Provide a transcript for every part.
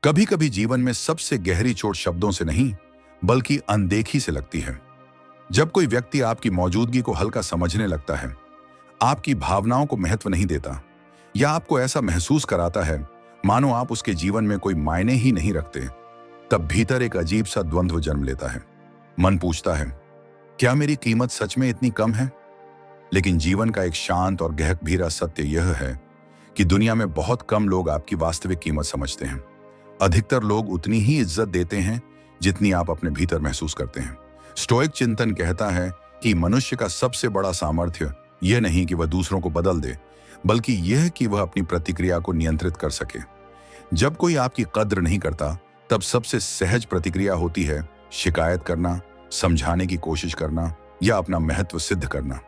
कभी कभी जीवन में सबसे गहरी चोट शब्दों से नहीं बल्कि अनदेखी से लगती है। जब कोई व्यक्ति आपकी मौजूदगी को हल्का समझने लगता है, आपकी भावनाओं को महत्व नहीं देता या आपको ऐसा महसूस कराता है मानो आप उसके जीवन में कोई मायने ही नहीं रखते, तब भीतर एक अजीब सा द्वंद्व जन्म लेता है। मन पूछता है, क्या मेरी कीमत सच में इतनी कम है? लेकिन जीवन का एक शांत और गहरा सत्य यह है कि दुनिया में बहुत कम लोग आपकी वास्तविक कीमत समझते हैं। अधिकतर लोग उतनी ही इज्जत देते हैं जितनी आप अपने भीतर महसूस करते हैं। स्टोइक चिंतन कहता है कि मनुष्य का सबसे बड़ा सामर्थ्य यह नहीं कि वह दूसरों को बदल दे, बल्कि यह कि वह अपनी प्रतिक्रिया को नियंत्रित कर सके। जब कोई आपकी कद्र नहीं करता, तब सबसे सहज प्रतिक्रिया होती है शिकायत करना, समझाने की कोशिश करना या अपना महत्व सिद्ध करना।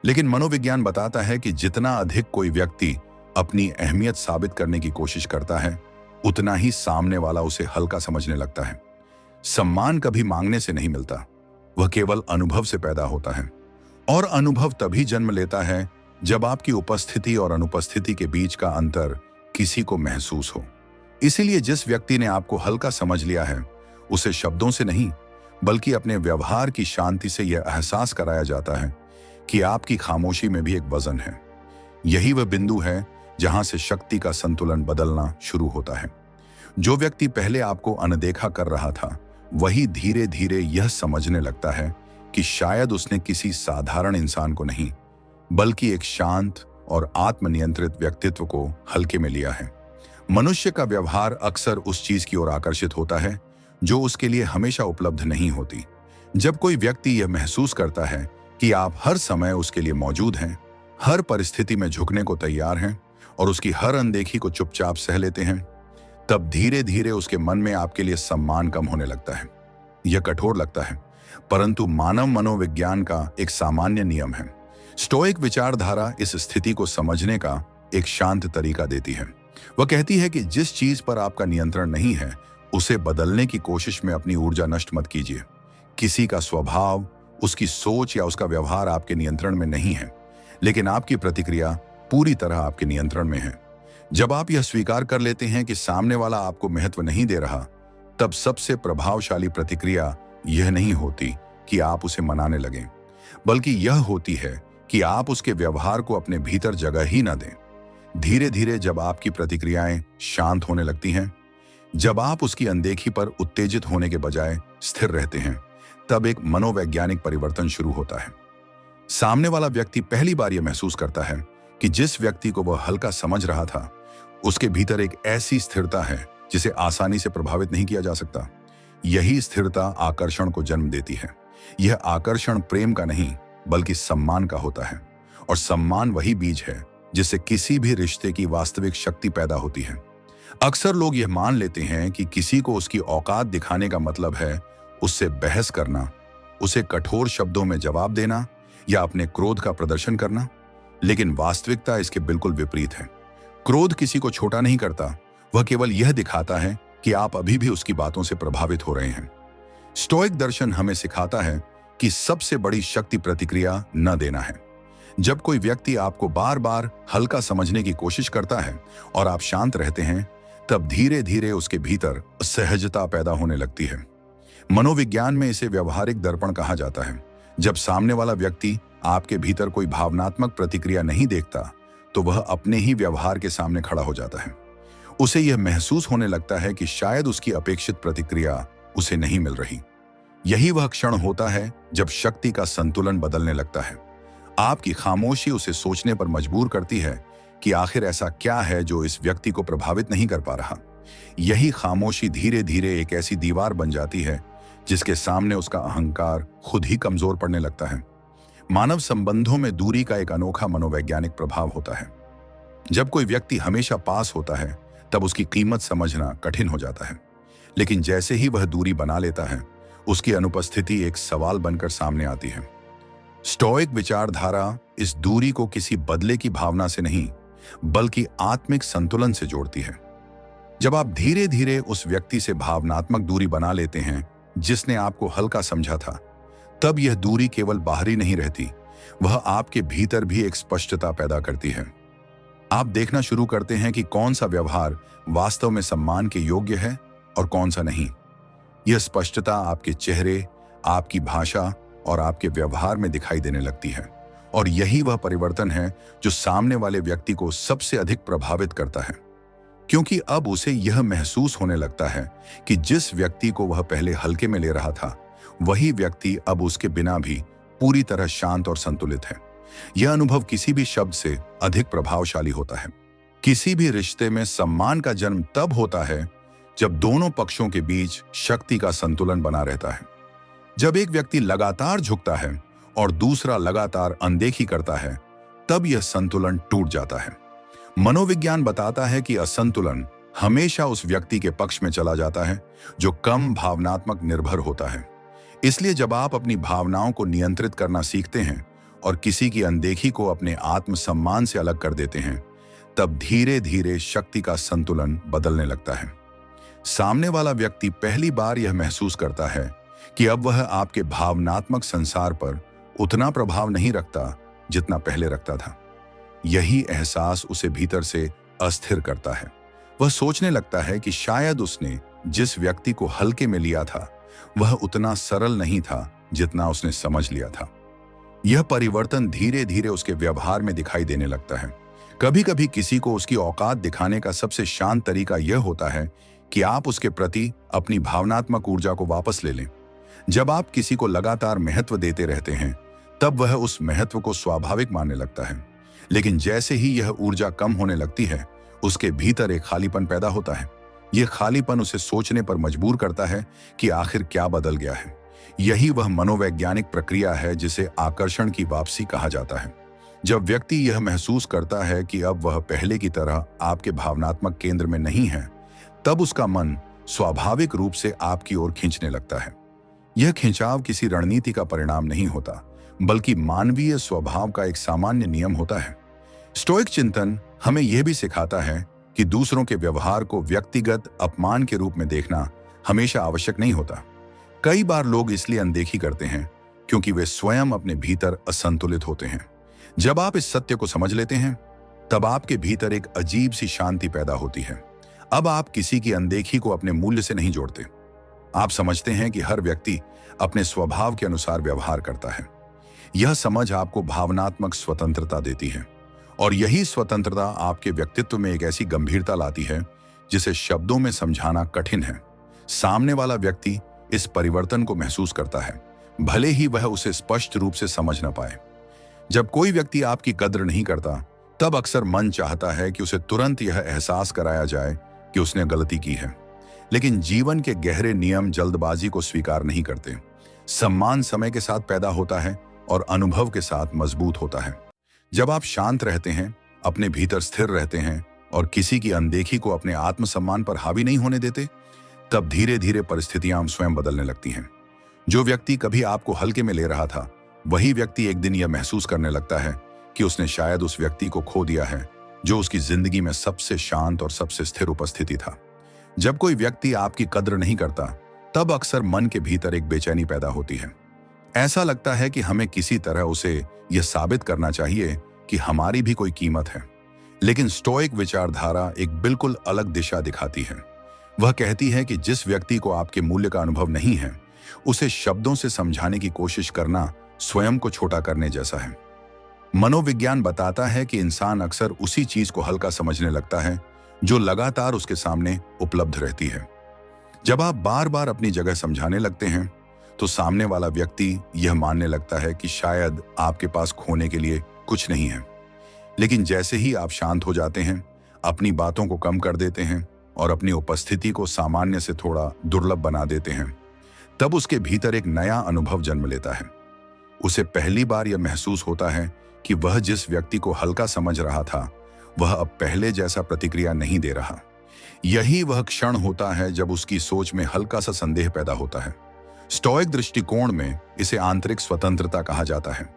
लेकिन मनोविज्ञान बताता है कि जितना अधिक कोई व्यक्ति अपनी अहमियत साबित करने की कोशिश करता है, उतना ही सामने वाला उसे हल्का समझने लगता है। सम्मान कभी मांगने से नहीं मिलता, वह केवल अनुभव से पैदा होता है। और अनुभव तभी जन्म लेता है जब आपकी उपस्थिति और अनुपस्थिति के बीच का अंतर किसी को महसूस हो। इसीलिए जिस व्यक्ति ने आपको हल्का समझ लिया है, उसे शब्दों से नहीं बल्कि अपने व्यवहार की शांति से यह एहसास कराया जाता है कि आपकी खामोशी में भी एक वजन है। यही वह बिंदु है जहां से शक्ति का संतुलन बदलना शुरू होता है। जो व्यक्ति पहले आपको अनदेखा कर रहा था, वही धीरे धीरे यह समझने लगता है कि शायद उसने किसी साधारण इंसान को नहीं बल्कि एक शांत और आत्मनियंत्रित व्यक्तित्व को हल्के में लिया है। मनुष्य का व्यवहार अक्सर उस चीज की ओर आकर्षित होता है जो उसके लिए हमेशा उपलब्ध नहीं होती। जब कोई व्यक्ति यह महसूस करता है कि आप हर समय उसके लिए मौजूद हैं, हर परिस्थिति में झुकने को तैयार हैं और उसकी हर अनदेखी को चुपचाप सह लेते हैं, तब धीरे धीरे उसके मन में आपके लिए सम्मान कम होने लगता है। यह कठोर लगता है, परंतु मानव मनोविज्ञान का एक सामान्य नियम है। स्टोइक विचारधारा इस स्थिति को समझने का एक शांत तरीका देती है। वह कहती है कि जिस चीज पर आपका नियंत्रण नहीं है, उसे बदलने की कोशिश में अपनी ऊर्जा नष्ट मत कीजिए। किसी का स्वभाव, उसकी सोच या उसका व्यवहार आपके नियंत्रण में नहीं है, लेकिन आपकी प्रतिक्रिया पूरी तरह आपके नियंत्रण में है। जब आप यह स्वीकार कर लेते हैं कि सामने वाला आपको महत्व नहीं दे रहा, तब सबसे प्रभावशाली प्रतिक्रिया यह नहीं होती कि आप उसे मनाने लगें, बल्कि यह होती है कि आप उसके व्यवहार को अपने भीतर जगह ही न दें। धीरे धीरे जब आपकी प्रतिक्रियाएं शांत होने लगती हैं, जब आप उसकी अनदेखी पर उत्तेजित होने के बजाय स्थिर रहते हैं, तब एक मनोवैज्ञानिक परिवर्तन शुरू होता है। सामने वाला व्यक्ति पहली बार यह महसूस करता है कि जिस व्यक्ति को वह हल्का समझ रहा था, उसके भीतर एक ऐसी स्थिरता है जिसे आसानी से प्रभावित नहीं किया जा सकता। यही स्थिरता आकर्षण को जन्म देती है। यह आकर्षण प्रेम का नहीं बल्कि सम्मान का होता है, और सम्मान वही बीज है जिससे किसी भी रिश्ते की वास्तविक शक्ति पैदा होती है। अक्सर लोग यह मान लेते हैं कि किसी को उसकी औकात दिखाने का मतलब है उससे बहस करना, उसे कठोर शब्दों में जवाब देना या अपने क्रोध का प्रदर्शन करना, लेकिन वास्तविकता इसके बिल्कुल विपरीत है। क्रोध किसी को छोटा नहीं करता, वह केवल यह दिखाता है कि आप अभी भी उसकी बातों से प्रभावित हो रहे हैं। स्टोइक दर्शन हमें सिखाता है कि सबसे बड़ी शक्ति प्रतिक्रिया न देना है। जब कोई व्यक्ति आपको बार बार हल्का समझने की कोशिश करता है और आप शांत रहते हैं, तब धीरे धीरे उसके भीतर सहजता पैदा होने लगती है। मनोविज्ञान में इसे व्यवहारिक दर्पण कहा जाता है। जब सामने वाला व्यक्ति आपके भीतर कोई भावनात्मक प्रतिक्रिया नहीं देखता, तो वह अपने ही व्यवहार के सामने खड़ा हो जाता है। उसे यह महसूस होने लगता है कि शायद उसकी अपेक्षित प्रतिक्रिया उसे नहीं मिल रही। यही वह क्षण होता है जब शक्ति का संतुलन बदलने लगता है। आपकी खामोशी उसे सोचने पर मजबूर करती है कि आखिर ऐसा क्या है जो इस व्यक्ति को प्रभावित नहीं कर पा रहा। यही खामोशी धीरे धीरे एक ऐसी दीवार बन जाती है जिसके सामने उसका अहंकार खुद ही कमजोर पड़ने लगता है। मानव संबंधों में दूरी का एक अनोखा मनोवैज्ञानिक प्रभाव होता है। जब कोई व्यक्ति हमेशा पास होता है, तब उसकी कीमत समझना कठिन हो जाता है, लेकिन जैसे ही वह दूरी बना लेता है, उसकी अनुपस्थिति एक सवाल बनकर सामने आती है। स्टोइक विचारधारा इस दूरी को किसी बदले की भावना से नहीं बल्कि आत्मिक संतुलन से जोड़ती है। जब आप धीरे धीरे उस व्यक्ति से भावनात्मक दूरी बना लेते हैं जिसने आपको हल्का समझा था, तब यह दूरी केवल बाहरी नहीं रहती, वह आपके भीतर भी एक स्पष्टता पैदा करती है। आप देखना शुरू करते हैं कि कौन सा व्यवहार वास्तव में सम्मान के योग्य है और कौन सा नहीं। यह स्पष्टता आपके चेहरे, आपकी भाषा और आपके व्यवहार में दिखाई देने लगती है। और यही वह परिवर्तन है जो सामने वाले व्यक्ति को सबसे अधिक प्रभावित करता है, क्योंकि अब उसे यह महसूस होने लगता है कि जिस व्यक्ति को वह पहले हल्के में ले रहा था, वही व्यक्ति अब उसके बिना भी पूरी तरह शांत और संतुलित है। यह अनुभव किसी भी शब्द से अधिक प्रभावशाली होता है। किसी भी रिश्ते में सम्मान का जन्म तब होता है जब दोनों पक्षों के बीच शक्ति का संतुलन बना रहता है। जब एक व्यक्ति लगातार झुकता है और दूसरा लगातार अनदेखी करता है, तब यह संतुलन टूट जाता है। मनोविज्ञान बताता है कि असंतुलन हमेशा उस व्यक्ति के पक्ष में चला जाता है जो कम भावनात्मक निर्भर होता है। इसलिए जब आप अपनी भावनाओं को नियंत्रित करना सीखते हैं और किसी की अनदेखी को अपने आत्मसम्मान से अलग कर देते हैं, तब धीरे धीरे शक्ति का संतुलन बदलने लगता है। सामने वाला व्यक्ति पहली बार यह महसूस करता है कि अब वह आपके भावनात्मक संसार पर उतना प्रभाव नहीं रखता जितना पहले रखता था। यही एहसास उसे भीतर से अस्थिर करता है। वह सोचने लगता है कि शायद उसने जिस व्यक्ति को हल्के में लिया था, वह उतना सरल नहीं था जितना उसने समझ लिया था। यह परिवर्तन धीरे धीरे उसके व्यवहार में दिखाई देने लगता है। कभी कभी किसी को उसकी औकात दिखाने का सबसे शांत तरीका यह होता है कि आप उसके प्रति अपनी भावनात्मक ऊर्जा को वापस ले लें। जब आप किसी को लगातार महत्व देते रहते हैं, तब वह उस महत्व को स्वाभाविक मानने लगता है। लेकिन जैसे ही यह ऊर्जा कम होने लगती है, उसके भीतर एक खालीपन पैदा होता है। यह खालीपन उसे सोचने पर मजबूर करता है कि आखिर क्या बदल गया है। यही वह मनोवैज्ञानिक प्रक्रिया है जिसे आकर्षण की वापसी कहा जाता है। जब व्यक्ति यह महसूस करता है कि अब वह पहले की तरह आपके भावनात्मक केंद्र में नहीं है, तब उसका मन स्वाभाविक रूप से आपकी ओर खींचने लगता है। यह खिंचाव किसी रणनीति का परिणाम नहीं होता, बल्कि मानवीय स्वभाव का एक सामान्य नियम होता है। स्टोइक चिंतन हमें यह भी सिखाता है कि दूसरों के व्यवहार को व्यक्तिगत अपमान के रूप में देखना हमेशा आवश्यक नहीं होता। कई बार लोग इसलिए अनदेखी करते हैं क्योंकि वे स्वयं अपने भीतर असंतुलित होते हैं। जब आप इस सत्य को समझ लेते हैं, तब आपके भीतर एक अजीब सी शांति पैदा होती है। अब आप किसी की अनदेखी को अपने मूल्य से नहीं जोड़ते। आप समझते हैं कि हर व्यक्ति अपने स्वभाव के अनुसार व्यवहार करता है। यह समझ आपको भावनात्मक स्वतंत्रता देती है, और यही स्वतंत्रता आपके व्यक्तित्व में एक ऐसी गंभीरता लाती है जिसे शब्दों में समझाना कठिन है। सामने वाला व्यक्ति इस परिवर्तन को महसूस करता है, भले ही वह उसे स्पष्ट रूप से समझ न पाए। जब कोई व्यक्ति आपकी कद्र नहीं करता, तब अक्सर मन चाहता है कि उसे तुरंत यह एहसास कराया जाए कि उसने गलती की है। लेकिन जीवन के गहरे नियम जल्दबाजी को स्वीकार नहीं करते। सम्मान समय के साथ पैदा होता है और अनुभव के साथ मजबूत होता है। जब आप शांत रहते हैं, अपने भीतर स्थिर रहते हैं और किसी की अनदेखी को अपने आत्मसम्मान पर हावी नहीं होने देते, तब धीरे धीरे परिस्थितियां स्वयं बदलने लगती हैं। जो व्यक्ति कभी आपको हल्के में ले रहा था, वही व्यक्ति एक दिन यह महसूस करने लगता है कि उसने शायद उस व्यक्ति को खो दिया है जो उसकी जिंदगी में सबसे शांत और सबसे स्थिर उपस्थिति था। जब कोई व्यक्ति आपकी कद्र नहीं करता, तब अक्सर मन के भीतर एक बेचैनी पैदा होती है। ऐसा लगता है कि हमें किसी तरह उसे यह साबित करना चाहिए कि हमारी भी कोई कीमत है। लेकिन स्टोइक विचारधारा एक बिल्कुल अलग दिशा दिखाती है। वह कहती है कि जिस व्यक्ति को आपके मूल्य का अनुभव नहीं है, उसे शब्दों से समझाने की कोशिश करना स्वयं को छोटा करने जैसा है। मनोविज्ञान बताता है कि इंसान अक्सर उसी चीज को हल्का समझने लगता है जो लगातार उसके सामने उपलब्ध रहती है। जब आप बार बार अपनी जगह समझाने लगते हैं, तो सामने वाला व्यक्ति यह मानने लगता है कि शायद आपके पास खोने के लिए कुछ नहीं है। लेकिन जैसे ही आप शांत हो जाते हैं, अपनी बातों को कम कर देते हैं और अपनी उपस्थिति को सामान्य से थोड़ा दुर्लभ बना देते हैं, तब उसके भीतर एक नया अनुभव जन्म लेता है। उसे पहली बार यह महसूस होता है कि वह जिस व्यक्ति को हल्का समझ रहा था, वह अब पहले जैसा प्रतिक्रिया नहीं दे रहा। यही वह क्षण होता है जब उसकी सोच में हल्का सा संदेह पैदा होता है। स्टोइक दृष्टिकोण में इसे आंतरिक स्वतंत्रता कहा जाता है।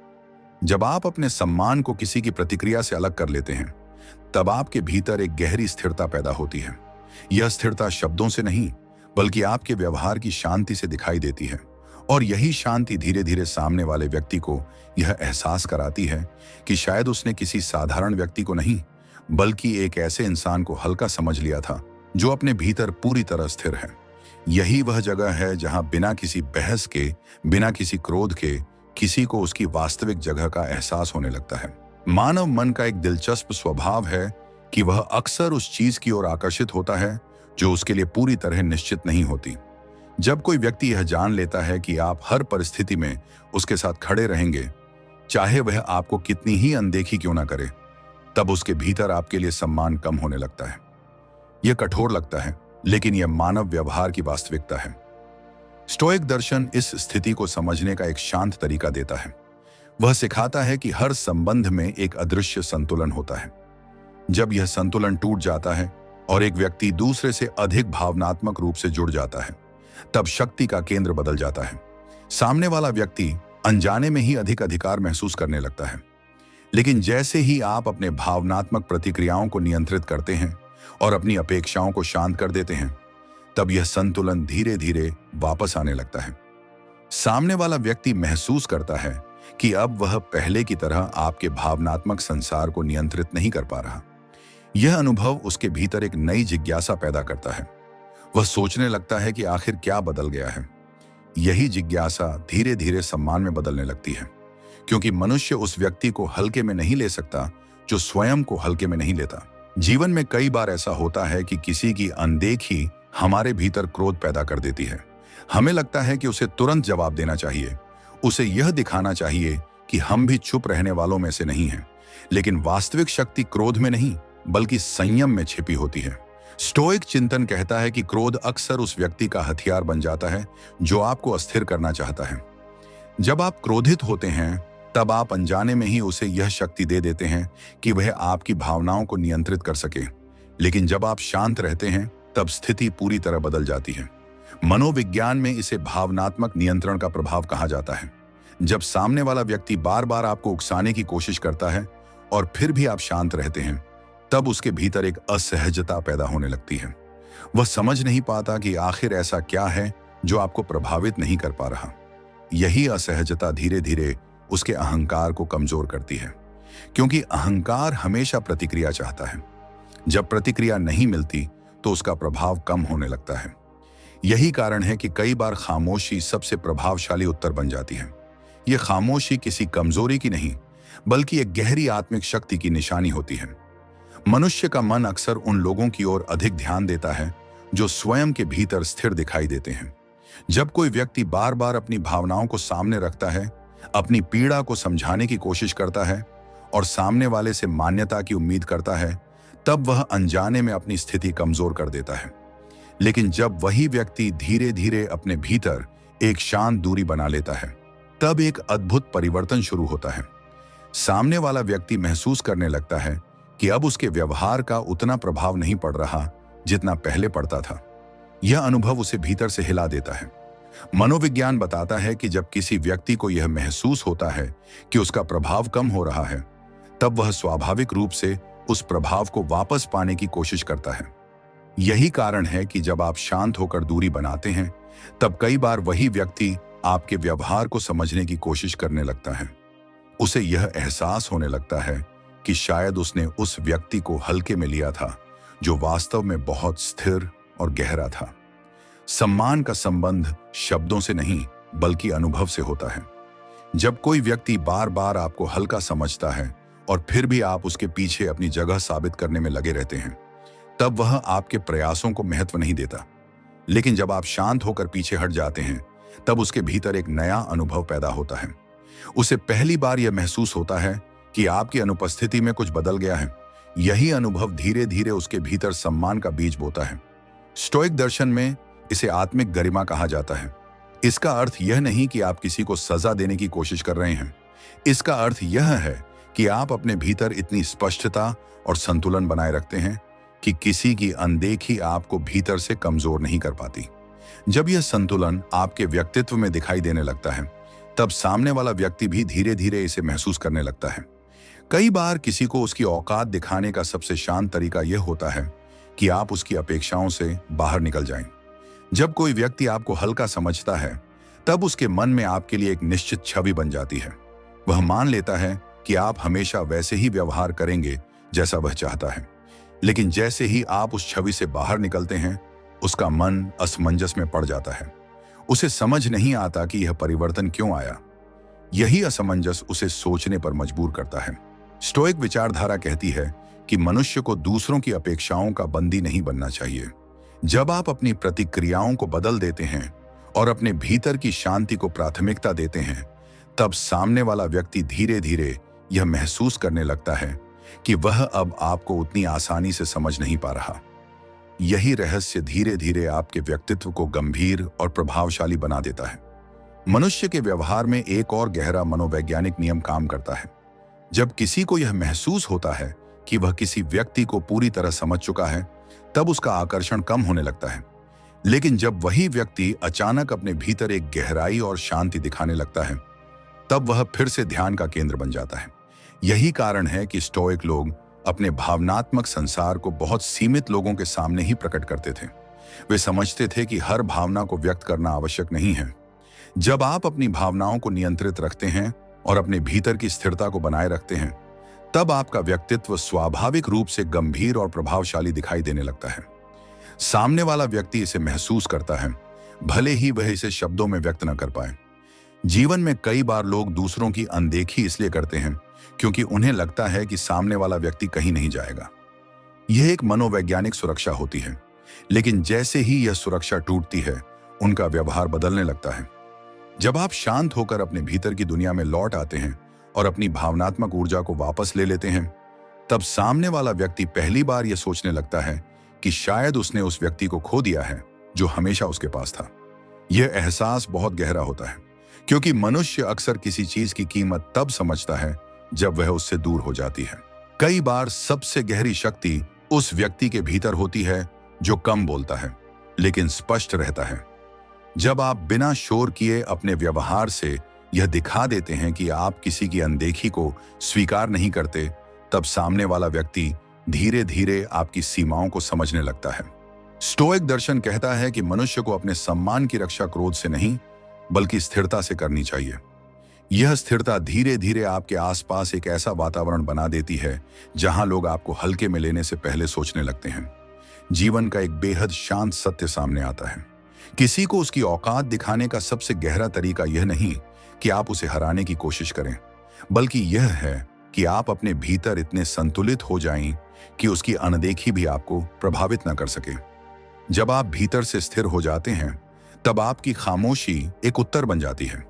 जब आप अपने सम्मान को किसी की प्रतिक्रिया से अलग कर लेते हैं, तब आपके भीतर एक गहरी स्थिरता पैदा होती है। यह स्थिरता शब्दों से नहीं, बल्कि आपके व्यवहार की शांति से दिखाई देती है। और यही शांति धीरे धीरे सामने वाले व्यक्ति को यह एहसास कराती है कि शायद उसने किसी साधारण व्यक्ति को नहीं, बल्कि एक ऐसे इंसान को हल्का समझ लिया था जो अपने भीतर पूरी तरह स्थिर है। यही वह जगह है जहां बिना किसी बहस के, बिना किसी क्रोध के, किसी को उसकी वास्तविक जगह का एहसास होने लगता है। मानव मन का एक दिलचस्प स्वभाव है कि वह अक्सर उस चीज की ओर आकर्षित होता है जो उसके लिए पूरी तरह निश्चित नहीं होती। जब कोई व्यक्ति यह जान लेता है कि आप हर परिस्थिति में उसके साथ खड़े रहेंगे, चाहे वह आपको कितनी ही अनदेखी क्यों ना करे, तब उसके भीतर आपके लिए सम्मान कम होने लगता है। यह कठोर लगता है, लेकिन यह मानव व्यवहार की वास्तविकता है। स्टोइक दर्शन इस स्थिति को समझने का एक शांत तरीका देता है। वह सिखाता है कि हर संबंध में एक अदृश्य संतुलन होता है। जब यह संतुलन टूट जाता है और एक व्यक्ति दूसरे से अधिक भावनात्मक रूप से जुड़ जाता है, तब शक्ति का केंद्र बदल जाता है। सामने वाला व्यक्ति अनजाने में ही अधिक अधिकार महसूस करने लगता है। लेकिन जैसे ही आप अपने भावनात्मक प्रतिक्रियाओं को नियंत्रित करते हैं और अपनी अपेक्षाओं को शांत कर देते हैं, तब यह संतुलन धीरे धीरे वापस आने लगता है। सामने वाला व्यक्ति महसूस करता है कि अब वह पहले की तरह आपके भावनात्मक संसार को नियंत्रित नहीं कर पा रहा। यह अनुभव उसके भीतर एक नई जिज्ञासा पैदा करता है। वह सोचने लगता है कि आखिर क्या बदल गया है। यही जिज्ञासा धीरे धीरे सम्मान में बदलने लगती है, क्योंकि मनुष्य उस व्यक्ति को हल्के में नहीं ले सकता जो स्वयं को हल्के में नहीं लेता। जीवन में कई बार ऐसा होता है कि किसी की अनदेखी हमारे भीतर क्रोध पैदा कर देती है। हमें लगता है कि उसे तुरंत जवाब देना चाहिए, उसे यह दिखाना चाहिए कि हम भी चुप रहने वालों में से नहीं हैं। लेकिन वास्तविक शक्ति क्रोध में नहीं, बल्कि संयम में छिपी होती है। स्टोइक चिंतन कहता है कि क्रोध अक्सर उस व्यक्ति का हथियार बन जाता है जो आपको अस्थिर करना चाहता है। जब आप क्रोधित होते हैं, तब आप अनजाने में ही उसे यह शक्ति दे देते हैं कि वह आपकी भावनाओं को नियंत्रित कर सके। लेकिन जब आप शांत रहते हैं, तब स्थिति पूरी तरह बदल जाती है। मनोविज्ञान में इसे भावनात्मक नियंत्रण का प्रभाव कहा जाता है। जब सामने वाला व्यक्ति बार बार आपको उकसाने की कोशिश करता है और फिर भी आप शांत रहते हैं, तब उसके भीतर एक असहजता पैदा होने लगती है। वह समझ नहीं पाता कि आखिर ऐसा क्या है जो आपको प्रभावित नहीं कर पा रहा। यही असहजता धीरे धीरे उसके अहंकार को कमजोर करती है, क्योंकि अहंकार हमेशा प्रतिक्रिया चाहता है। जब प्रतिक्रिया नहीं मिलती तो उसका प्रभाव कम होने लगता है। यही कारण है कि कई बार खामोशी सबसे प्रभावशाली उत्तर बन जाती है। यह खामोशी किसी कमजोरी की नहीं, बल्कि एक गहरी आत्मिक शक्ति की निशानी होती है। मनुष्य का मन अक्सर उन लोगों की ओर अधिक ध्यान देता है जो स्वयं के भीतर स्थिर दिखाई देते हैं। जब कोई व्यक्ति बार बार अपनी भावनाओं को सामने रखता है, अपनी पीड़ा को समझाने की कोशिश करता है और सामने वाले से मान्यता की उम्मीद करता है, तब वह अनजाने में अपनी स्थिति कमजोर कर देता है। लेकिन जब वही व्यक्ति धीरे धीरे अपने भीतर एक शांत दूरी बना लेता है, तब एक अद्भुत परिवर्तन शुरू होता है। सामने वाला व्यक्ति महसूस करने लगता है कि अब उसके व्यवहार का उतना प्रभाव नहीं पड़ रहा जितना पहले पड़ता था। यह अनुभव उसे भीतर से हिला देता है। मनोविज्ञान बताता है कि जब किसी व्यक्ति को यह महसूस होता है कि उसका प्रभाव कम हो रहा है, तब वह स्वाभाविक रूप से उस प्रभाव को वापस पाने की कोशिश करता है। यही कारण है कि जब आप शांत होकर दूरी बनाते हैं, तब कई बार वही व्यक्ति आपके व्यवहार को समझने की कोशिश करने लगता है। उसे यह एहसास होने लगता है कि शायद उसने उस व्यक्ति को हल्के में लिया था जो वास्तव में बहुत स्थिर और गहरा था। सम्मान का संबंध शब्दों से नहीं, बल्कि अनुभव से होता है। जब कोई व्यक्ति बार बार आपको हल्का समझता है और फिर भी आप उसके पीछे अपनी जगह साबित करने में लगे रहते हैं, तब वह आपके प्रयासों को महत्व नहीं देता। लेकिन जब आप शांत होकर पीछे हट जाते हैं, तब उसके भीतर एक नया अनुभव पैदा होता है। उसे पहली बार यह महसूस होता है कि आपकी अनुपस्थिति में कुछ बदल गया है। यही अनुभव धीरे धीरे उसके भीतर सम्मान का बीज बोता है। स्टोइक दर्शन में इसे आत्मिक गरिमा कहा जाता है। इसका अर्थ यह नहीं कि आप किसी को सजा देने की कोशिश कर रहे हैं। इसका अर्थ यह है कि आप अपने भीतर इतनी स्पष्टता और संतुलन बनाए रखते हैं कि किसी की अनदेखी आपको भीतर से कमजोर नहीं कर पाती। जब यह संतुलन आपके व्यक्तित्व में दिखाई देने लगता है, तब सामने वाला व्यक्ति भी धीरे धीरे इसे महसूस करने लगता है। कई बार किसी को उसकी औकात दिखाने का सबसे शांत तरीका यह होता है कि आप उसकी अपेक्षाओं से बाहर निकल जाएं। जब कोई व्यक्ति आपको हल्का समझता है, तब उसके मन में आपके लिए एक निश्चित छवि बन जाती है। वह मान लेता है कि आप हमेशा वैसे ही व्यवहार करेंगे जैसा वह चाहता है। लेकिन जैसे ही आप उस छवि से बाहर निकलते हैं, उसका मन असमंजस में पड़ जाता है। उसे समझ नहीं आता कि यह परिवर्तन क्यों आया। यही असमंजस उसे सोचने पर मजबूर करता है। स्टोइक विचारधारा कहती है कि मनुष्य को दूसरों की अपेक्षाओं का बंदी नहीं बनना चाहिए। जब आप अपनी प्रतिक्रियाओं को बदल देते हैं और अपने भीतर की शांति को प्राथमिकता देते हैं, तब सामने वाला व्यक्ति धीरे धीरे यह महसूस करने लगता है कि वह अब आपको उतनी आसानी से समझ नहीं पा रहा। यही रहस्य धीरे धीरे आपके व्यक्तित्व को गंभीर और प्रभावशाली बना देता है। मनुष्य के व्यवहार में एक और गहरा मनोवैज्ञानिक नियम काम करता है। जब किसी को यह महसूस होता है कि वह किसी व्यक्ति को पूरी तरह समझ चुका है, तब उसका आकर्षण कम होने लगता है। लेकिन जब वही व्यक्ति अचानक अपने भीतर एक गहराई और शांति दिखाने लगता है, तब वह फिर से ध्यान का केंद्र बन जाता है। यही कारण है कि स्टोइक लोग अपने भावनात्मक संसार को बहुत सीमित लोगों के सामने ही प्रकट करते थे। वे समझते थे कि हर भावना को व्यक्त करना आवश्यक नहीं है। जब आप अपनी भावनाओं को नियंत्रित रखते हैं और अपने भीतर की स्थिरता को बनाए रखते हैं, तब आपका व्यक्तित्व स्वाभाविक रूप से गंभीर और प्रभावशाली दिखाई देने लगता है। सामने वाला व्यक्ति इसे महसूस करता है, भले ही वह इसे शब्दों में व्यक्त न कर पाए। जीवन में कई बार लोग दूसरों की अनदेखी इसलिए करते हैं क्योंकि उन्हें लगता है कि सामने वाला व्यक्ति कहीं नहीं जाएगा। यह एक मनोवैज्ञानिक सुरक्षा होती है, लेकिन जैसे ही यह सुरक्षा टूटती है, उनका व्यवहार बदलने लगता है। जब आप शांत होकर अपने भीतर की दुनिया में लौट आते हैं और अपनी भावनात्मक ऊर्जा को वापस ले लेते हैं, तब सामने वाला व्यक्ति पहली बार यह सोचने लगता है कि शायद उसने उस व्यक्ति को खो दिया है जो हमेशा उसके पास था। यह एहसास बहुत गहरा होता है, क्योंकि मनुष्य अक्सर किसी चीज की कीमत तब समझता है जब वह उससे दूर हो जाती है। कई बार सबसे गहरी शक्ति उस व्यक्ति के भीतर होती है जो कम बोलता है लेकिन स्पष्ट रहता है। जब आप बिना शोर किए अपने व्यवहार से यह दिखा देते हैं कि आप किसी की अनदेखी को स्वीकार नहीं करते, तब सामने वाला व्यक्ति धीरे धीरे आपकी सीमाओं को समझने लगता है। स्टोइक दर्शन कहता है कि मनुष्य को अपने सम्मान की रक्षा क्रोध से नहीं, बल्कि स्थिरता से करनी चाहिए। यह स्थिरता धीरे धीरे आपके आसपास एक ऐसा वातावरण बना देती है जहां लोग आपको हल्के में लेने से पहले सोचने लगते हैं। जीवन का एक बेहद शांत सत्य सामने आता है। किसी को उसकी औकात दिखाने का सबसे गहरा तरीका यह नहीं कि आप उसे हराने की कोशिश करें, बल्कि यह है कि आप अपने भीतर इतने संतुलित हो जाएं कि उसकी अनदेखी भी आपको प्रभावित न कर सके। जब आप भीतर से स्थिर हो जाते हैं, तब आपकी खामोशी एक उत्तर बन जाती है,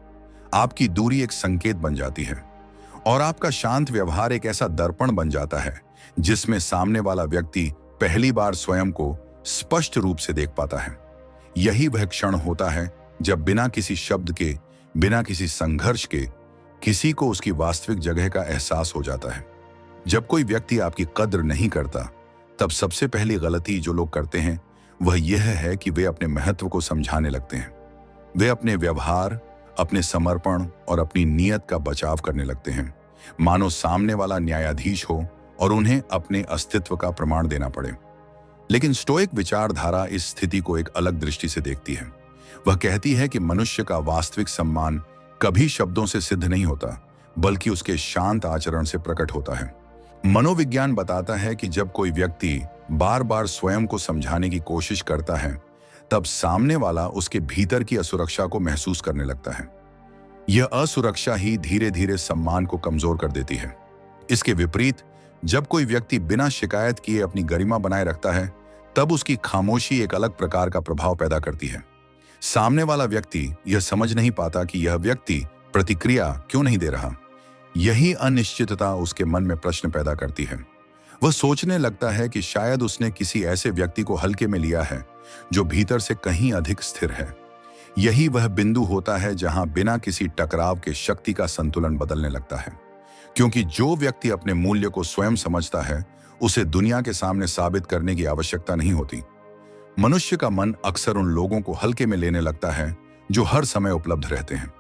आपकी दूरी एक संकेत बन जाती है, और आपका शांत व्यवहार एक ऐसा दर्पण बन जाता है जिसमें सामने वाला व्यक्ति पहली बार स्वयं को स्पष्ट रूप से देख पाता है। यही वह क्षण होता है जब बिना किसी शब्द के, बिना किसी संघर्ष के, किसी को उसकी वास्तविक जगह का एहसास हो जाता है। जब कोई व्यक्ति आपकी कद्र नहीं करता, तब सबसे पहली गलती जो लोग करते हैं वह यह है कि वे अपने महत्व को समझाने लगते हैं। वे अपने व्यवहार, अपने समर्पण और अपनी नीयत का बचाव करने लगते हैं, मानो सामने वाला न्यायाधीश हो और उन्हें अपने अस्तित्व का प्रमाण देना पड़े। लेकिन स्टोइक विचारधारा इस स्थिति को एक अलग दृष्टि से देखती है। वह कहती है कि मनुष्य का वास्तविक सम्मान कभी शब्दों से सिद्ध नहीं होता, बल्कि उसके शांत आचरण से प्रकट होता है। मनोविज्ञान बताता है कि जब कोई व्यक्ति बार बार स्वयं को समझाने की कोशिश करता है, तब सामने वाला उसके भीतर की असुरक्षा को महसूस करने लगता है। यह असुरक्षा ही धीरे धीरे सम्मान को कमजोर कर देती है। इसके विपरीत, जब कोई व्यक्ति बिना शिकायत किए अपनी गरिमा बनाए रखता है, तब उसकी खामोशी एक अलग प्रकार का प्रभाव पैदा करती है। सामने वाला व्यक्ति यह समझ नहीं पाता कि यह व्यक्ति प्रतिक्रिया क्यों नहीं दे रहा। यही अनिश्चितता उसके मन में प्रश्न पैदा करती है। वह सोचने लगता है कि शायद उसने किसी ऐसे व्यक्ति को हल्के में लिया है जो भीतर से कहीं अधिक स्थिर है। यही वह बिंदु होता है जहां बिना किसी टकराव के शक्ति का संतुलन बदलने लगता है, क्योंकि जो व्यक्ति अपने मूल्य को स्वयं समझता है, उसे दुनिया के सामने साबित करने की आवश्यकता नहीं होती। मनुष्य का मन अक्सर उन लोगों को हल्के में लेने लगता है जो हर समय उपलब्ध रहते हैं।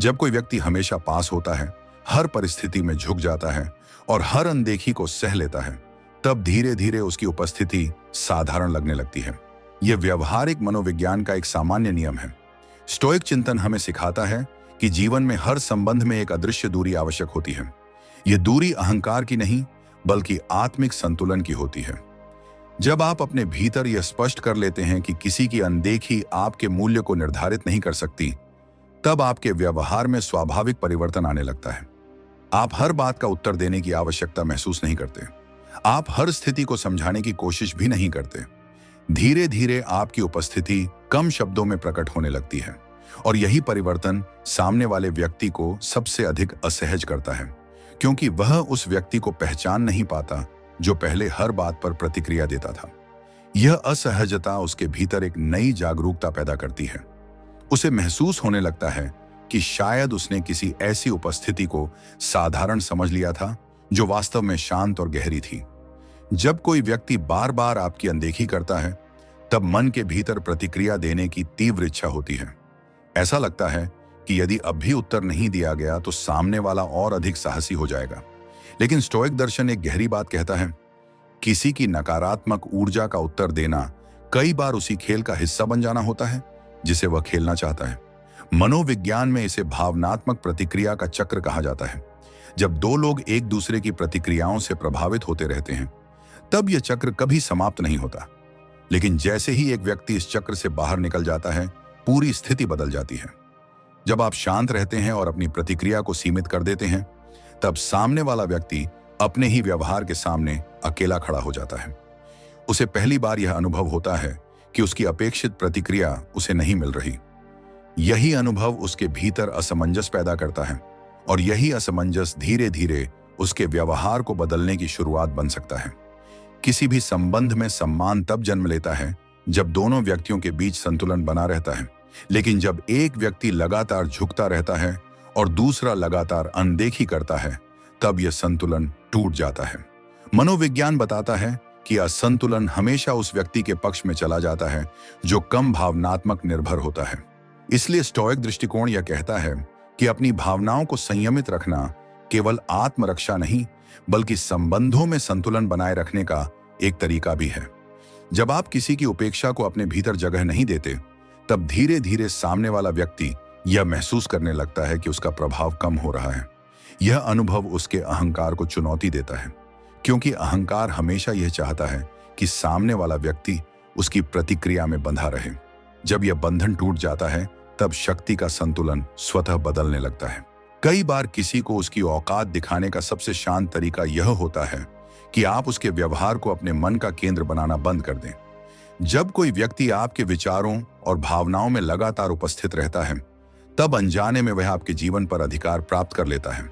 जब कोई व्यक्ति हमेशा पास होता है, हर परिस्थिति में झुक जाता है और हर अनदेखी को सह लेता है, तब धीरे धीरे उसकी उपस्थिति साधारण लगने लगती है। यह व्यवहारिक मनोविज्ञान का एक सामान्य नियम है। स्टोइक चिंतन हमें सिखाता है कि जीवन में हर संबंध में एक अदृश्य दूरी आवश्यक होती है। यह दूरी अहंकार की नहीं, बल्कि आत्मिक संतुलन की होती है। जब आप अपने भीतर यह स्पष्ट कर लेते हैं कि किसी की अनदेखी आपके मूल्य को निर्धारित नहीं कर सकती, तब आपके व्यवहार में स्वाभाविक परिवर्तन आने लगता है। आप हर बात का उत्तर देने की आवश्यकता महसूस नहीं करते। आप हर स्थिति को समझाने की कोशिश भी नहीं करते। धीरे धीरे आपकी उपस्थिति कम शब्दों में प्रकट होने लगती है, और यही परिवर्तन सामने वाले व्यक्ति को सबसे अधिक असहज करता है, क्योंकि वह उस व्यक्ति को पहचान नहीं पाता जो पहले हर बात पर प्रतिक्रिया देता था। यह असहजता उसके भीतर एक नई जागरूकता पैदा करती है। उसे महसूस होने लगता है कि शायद उसने किसी ऐसी उपस्थिति को साधारण समझ लिया था जो वास्तव में शांत और गहरी थी। जब कोई व्यक्ति बार बार आपकी अनदेखी करता है, तब मन के भीतर प्रतिक्रिया देने की तीव्र इच्छा होती है। ऐसा लगता है कि यदि अब भी उत्तर नहीं दिया गया तो सामने वाला और अधिक साहसी हो जाएगा। लेकिन स्टोइक दर्शन एक गहरी बात कहता है, किसी की नकारात्मक ऊर्जा का उत्तर देना कई बार उसी खेल का हिस्सा बन जाना होता है जिसे वह खेलना चाहता है। मनोविज्ञान में इसे भावनात्मक प्रतिक्रिया का चक्र कहा जाता है। जब दो लोग एक दूसरे की प्रतिक्रियाओं से प्रभावित होते रहते हैं, तब यह चक्र कभी समाप्त नहीं होता। लेकिन जैसे ही एक व्यक्ति इस चक्र से बाहर निकल जाता है, पूरी स्थिति बदल जाती है। जब आप शांत रहते हैं और अपनी प्रतिक्रिया को सीमित कर देते हैं, तब सामने वाला व्यक्ति अपने ही व्यवहार के सामने अकेला खड़ा हो जाता है। उसे पहली बार यह अनुभव होता है कि उसकी अपेक्षित प्रतिक्रिया उसे नहीं मिल रही। यही अनुभव उसके भीतर असमंजस पैदा करता है, और यही असमंजस धीरे धीरे उसके व्यवहार को बदलने की शुरुआत बन सकता है। किसी भी संबंध में सम्मान तब जन्म लेता है जब दोनों व्यक्तियों के बीच संतुलन बना रहता है। लेकिन जब एक व्यक्ति लगातार झुकता रहता है और दूसरा लगातार अनदेखी करता है, तब यह संतुलन टूट जाता है। मनोविज्ञान बताता है कि असंतुलन हमेशा उस व्यक्ति के पक्ष में चला जाता है जो कम भावनात्मक निर्भर होता है। इसलिए स्टोइक दृष्टिकोण यह कहता है कि अपनी भावनाओं को संयमित रखना केवल आत्मरक्षा नहीं, बल्कि संबंधों में संतुलन बनाए रखने का एक तरीका भी है। जब आप किसी की उपेक्षा को अपने भीतर जगह नहीं देते, तब धीरे धीरे सामने वाला व्यक्ति यह महसूस करने लगता है कि उसका प्रभाव कम हो रहा है। यह अनुभव उसके अहंकार को चुनौती देता है, क्योंकि अहंकार हमेशा यह चाहता है कि सामने वाला व्यक्ति उसकी प्रतिक्रिया में बंधा रहे। जब यह बंधन टूट जाता है, तब शक्ति का संतुलन स्वतः बदलने लगता है। कई बार किसी को उसकी औकात दिखाने का सबसे शांत तरीका यह होता है कि आप उसके व्यवहार को अपने मन का केंद्र बनाना बंद कर दें। जब कोई व्यक्ति आपके विचारों और भावनाओं में लगातार उपस्थित रहता है, तब अनजाने में वह आपके जीवन पर अधिकार प्राप्त कर लेता है।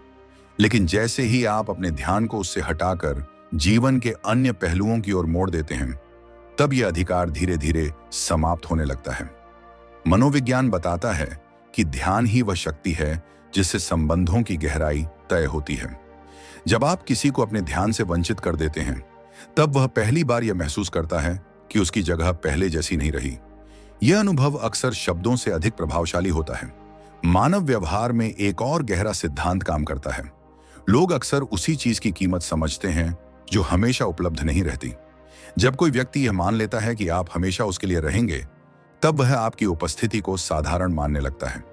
लेकिन जैसे ही आप अपने ध्यान को उससे हटाकर जीवन के अन्य पहलुओं की ओर मोड़ देते हैं, तब यह अधिकार धीरे धीरे समाप्त होने लगता है। मनोविज्ञान बताता है कि ध्यान ही वह शक्ति है जिससे संबंधों की गहराई तय होती है। जब आप किसी को अपने ध्यान से वंचित कर देते हैं, तब वह पहली बार यह महसूस करता है कि उसकी जगह पहले जैसी नहीं रही। यह अनुभव अक्सर शब्दों से अधिक प्रभावशाली होता है। मानव व्यवहार में एक और गहरा सिद्धांत काम करता है। लोग अक्सर उसी चीज की कीमत समझते हैं जो हमेशा उपलब्ध नहीं रहती। जब कोई व्यक्ति यह मान लेता है कि आप हमेशा उसके लिए रहेंगे, तब वह आपकी उपस्थिति को साधारण मानने लगता है।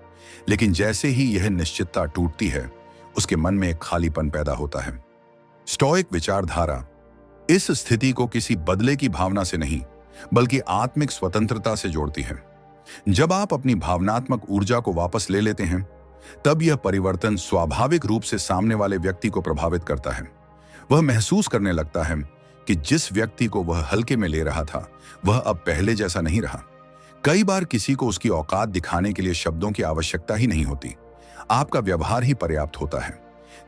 लेकिन जैसे ही यह निश्चितता टूटती है, उसके मन में एक खालीपन पैदा होता है। स्टोइक विचारधारा इस स्थिति को किसी बदले की भावना से नहीं, बल्कि आत्मिक स्वतंत्रता से जोड़ती है। जब आप अपनी भावनात्मक ऊर्जा को वापस ले लेते हैं, तब यह परिवर्तन स्वाभाविक रूप से सामने वाले व्यक्ति को प्रभावित करता है। वह महसूस करने लगता है कि जिस व्यक्ति को वह हल्के में ले रहा था, वह अब पहले जैसा नहीं रहा। कई बार किसी को उसकी औकात दिखाने के लिए शब्दों की आवश्यकता ही नहीं होती। आपका व्यवहार ही पर्याप्त होता है।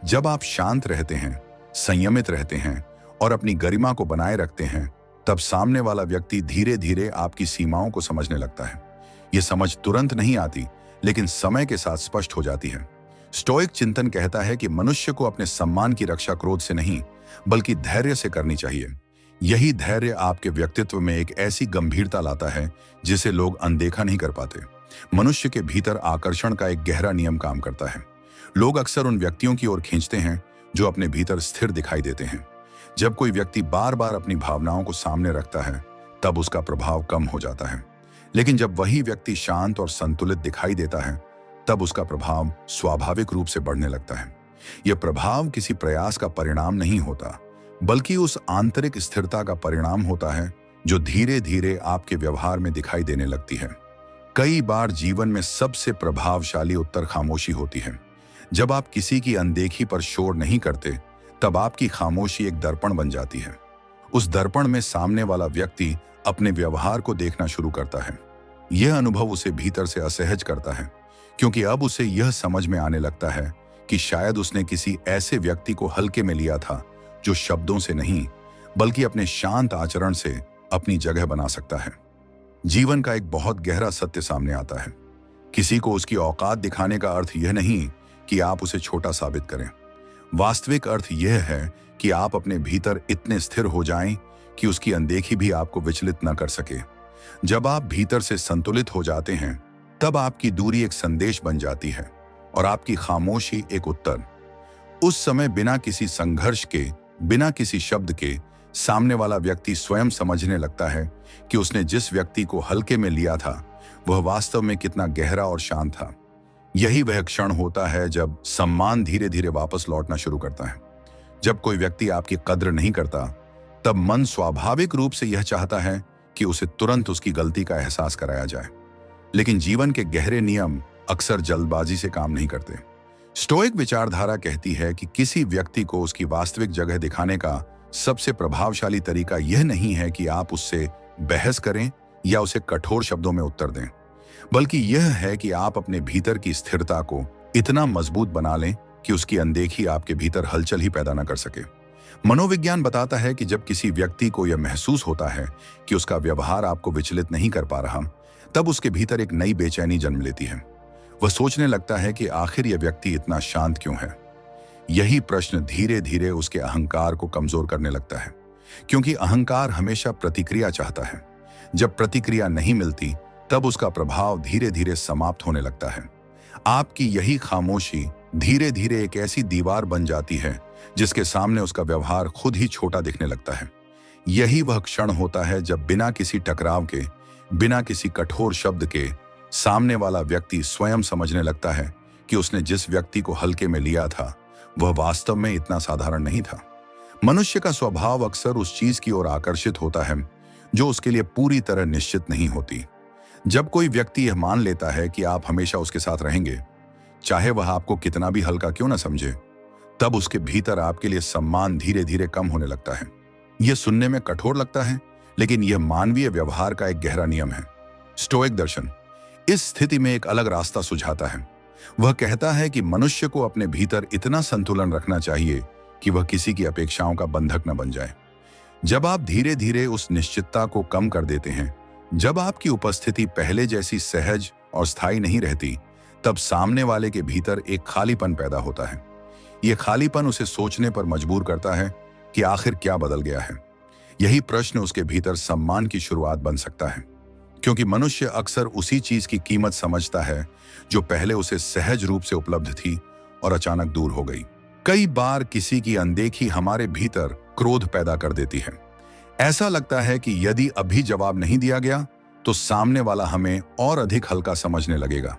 जब आप शांत रहते हैं, संयमित रहते हैं और अपनी गरिमा को बनाए रखते हैं, तब सामने वाला व्यक्ति धीरे धीरे आपकी सीमाओं को समझने लगता है। यह समझ तुरंत नहीं आती, लेकिन समय के साथ स्पष्ट हो जाती है। स्टोइक चिंतन कहता है कि मनुष्य को अपने सम्मान की रक्षा क्रोध से नहीं, बल्कि धैर्य से करनी चाहिए। यही धैर्य आपके व्यक्तित्व में एक ऐसी गंभीरता लाता है जिसे लोग अनदेखा नहीं कर पाते। मनुष्य के भीतर आकर्षण का एक गहरा नियम काम करता है। लोग अक्सर उन व्यक्तियों की ओर खींचते हैं जो अपने भीतर स्थिर दिखाई देते हैं। जब कोई व्यक्ति बार बार अपनी भावनाओं को सामने रखता है, तब उसका प्रभाव कम हो जाता है। लेकिन जब वही व्यक्ति शांत और संतुलित दिखाई देता है, तब उसका प्रभाव स्वाभाविक रूप से बढ़ने लगता है। यह प्रभाव किसी प्रयास का परिणाम नहीं होता, बल्कि उस आंतरिक स्थिरता का परिणाम होता है जो धीरे धीरे आपके व्यवहार में दिखाई देने लगती है। कई बार जीवन में सबसे प्रभावशाली उत्तर खामोशी होती है। जब आप किसी की अनदेखी पर शोर नहीं करते, तब आपकी खामोशी एक दर्पण बन जाती है। उस दर्पण में सामने वाला व्यक्ति अपने व्यवहार को देखना शुरू करता है। यह अनुभव उसे भीतर से असहज करता है, क्योंकि अब उसे यह समझ में आने लगता है कि शायद उसने किसी ऐसे व्यक्ति को हल्के में लिया था जो शब्दों से नहीं बल्कि अपने शांत आचरण से अपनी जगह बना सकता है। जीवन का एक बहुत गहरा सत्य सामने आता है। किसी को उसकी औकात दिखाने का अर्थ यह नहीं कि आप उसे छोटा साबित करें। वास्तविक अर्थ यह है कि आप अपने भीतर इतने स्थिर हो जाएं कि उसकी अनदेखी भी आपको विचलित न कर सके। जब आप भीतर से संतुलित हो जाते हैं, तब आपकी दूरी एक संदेश बन जाती है और आपकी खामोशी एक उत्तर। उस समय बिना किसी संघर्ष के, बिना किसी शब्द के, सामने वाला व्यक्ति स्वयं समझने लगता है कि उसने जिस व्यक्ति को हल्के में लिया था वह वास्तव में कितना गहरा और शांत था। यही वह क्षण होता है जब सम्मान धीरे धीरे वापस लौटना शुरू करता है। जब कोई व्यक्ति आपकी कद्र नहीं करता, तब मन स्वाभाविक रूप से यह चाहता है कि उसे तुरंत उसकी गलती का एहसास कराया जाए। लेकिन जीवन के गहरे नियम अक्सर जल्दबाजी से काम नहीं करते। स्टोइक विचारधारा कहती है कि किसी व्यक्ति को उसकी वास्तविक जगह दिखाने का सबसे प्रभावशाली तरीका यह नहीं है कि आप उससे बहस करें या उसे कठोर शब्दों में उत्तर दें, बल्कि यह है कि आप अपने भीतर की स्थिरता को इतना मजबूत बना लें कि उसकी अनदेखी आपके भीतर हलचल ही पैदा न कर सके। मनोविज्ञान बताता है कि जब किसी व्यक्ति को यह महसूस होता है कि उसका व्यवहार आपको विचलित नहीं कर पा रहा, तब उसके भीतर एक नई बेचैनी जन्म लेती है। वह सोचने लगता है कि आखिर यह व्यक्ति इतना शांत क्यों है। यही प्रश्न धीरे धीरे उसके अहंकार को कमजोर करने लगता है, क्योंकि अहंकार हमेशा प्रतिक्रिया चाहता है। जब प्रतिक्रिया नहीं मिलती, तब उसका प्रभाव धीरे धीरे समाप्त होने लगता है। आपकी यही खामोशी धीरे धीरे एक ऐसी दीवार बन जाती है जिसके सामने उसका व्यवहार खुद ही छोटा दिखने लगता है। यही वह क्षण होता है जब बिना किसी टकराव के, बिना किसी कठोर शब्द के, सामने वाला व्यक्ति स्वयं समझने लगता है कि उसने जिस व्यक्ति को हल्के में लिया था वह वास्तव में इतना साधारण नहीं था। मनुष्य का स्वभाव अक्सर उस चीज की ओर आकर्षित होता है जो उसके लिए पूरी तरह निश्चित नहीं होती। जब कोई व्यक्ति यह मान लेता है कि आप हमेशा उसके साथ रहेंगे, चाहे वह आपको कितना भी हल्का क्यों न समझे, तब उसके भीतर आपके लिए सम्मान धीरे धीरे कम होने लगता है। यह सुनने में कठोर लगता है, लेकिन यह मानवीय व्यवहार का एक गहरा नियम है। स्टोइक दर्शन इस स्थिति में एक अलग रास्ता सुझाता है। वह कहता है कि मनुष्य को अपने भीतर इतना संतुलन रखना चाहिए कि वह किसी की अपेक्षाओं का बंधक न बन जाए। जब आप धीरे धीरे उस निश्चितता को कम कर देते हैं, जब आपकी उपस्थिति पहले जैसी सहज और स्थायी नहीं रहती, तब सामने वाले के भीतर एक खालीपन पैदा होता है। यह खालीपन उसे सोचने पर मजबूर करता है कि आखिर क्या बदल गया है। यही प्रश्न उसके भीतर सम्मान की शुरुआत बन सकता है, क्योंकि मनुष्य अक्सर उसी चीज की कीमत समझता है जो पहले उसे सहज रूप से उपलब्ध थी और अचानक दूर हो गई। कई बार किसी की अनदेखी हमारे भीतर क्रोध पैदा कर देती है। ऐसा लगता है कि यदि अभी जवाब नहीं दिया गया तो सामने वाला हमें और अधिक हल्का समझने लगेगा।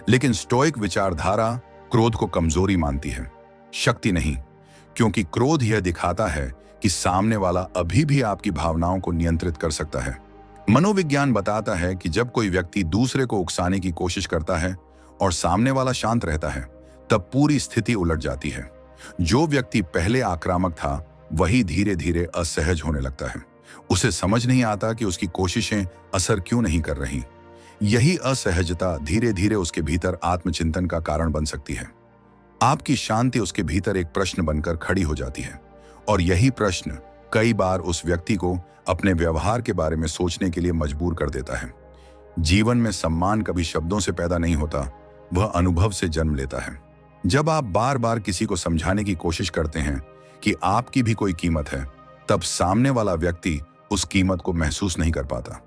लेकिन स्टोइक विचारधारा क्रोध को कमजोरी मानती है, शक्ति नहीं, क्योंकि क्रोध यह दिखाता है कि सामने वाला अभी भी आपकी भावनाओं को नियंत्रित कर सकता है। मनोविज्ञान बताता है कि जब कोई व्यक्ति दूसरे को उकसाने की कोशिश करता है और सामने वाला शांत रहता है, तब पूरी स्थिति उलट जाती है। जो व्यक्ति पहले आक्रामक था वही धीरे धीरे असहज होने लगता है। उसे समझ नहीं आता कि उसकी कोशिशें असर क्यों नहीं कर रही। यही असहजता धीरे धीरे उसके भीतर आत्मचिंतन का कारण बन सकती है। आपकी शांति उसके भीतर एक प्रश्न बनकर खड़ी हो जाती है, और यही प्रश्न कई बार उस व्यक्ति को अपने व्यवहार के बारे में सोचने के लिए मजबूर कर देता है। जीवन में सम्मान कभी शब्दों से पैदा नहीं होता, वह अनुभव से जन्म लेता है। जब आप बार बार किसी को समझाने की कोशिश करते हैं कि आपकी भी कोई कीमत है, तब सामने वाला व्यक्ति उस कीमत को महसूस नहीं कर पाता।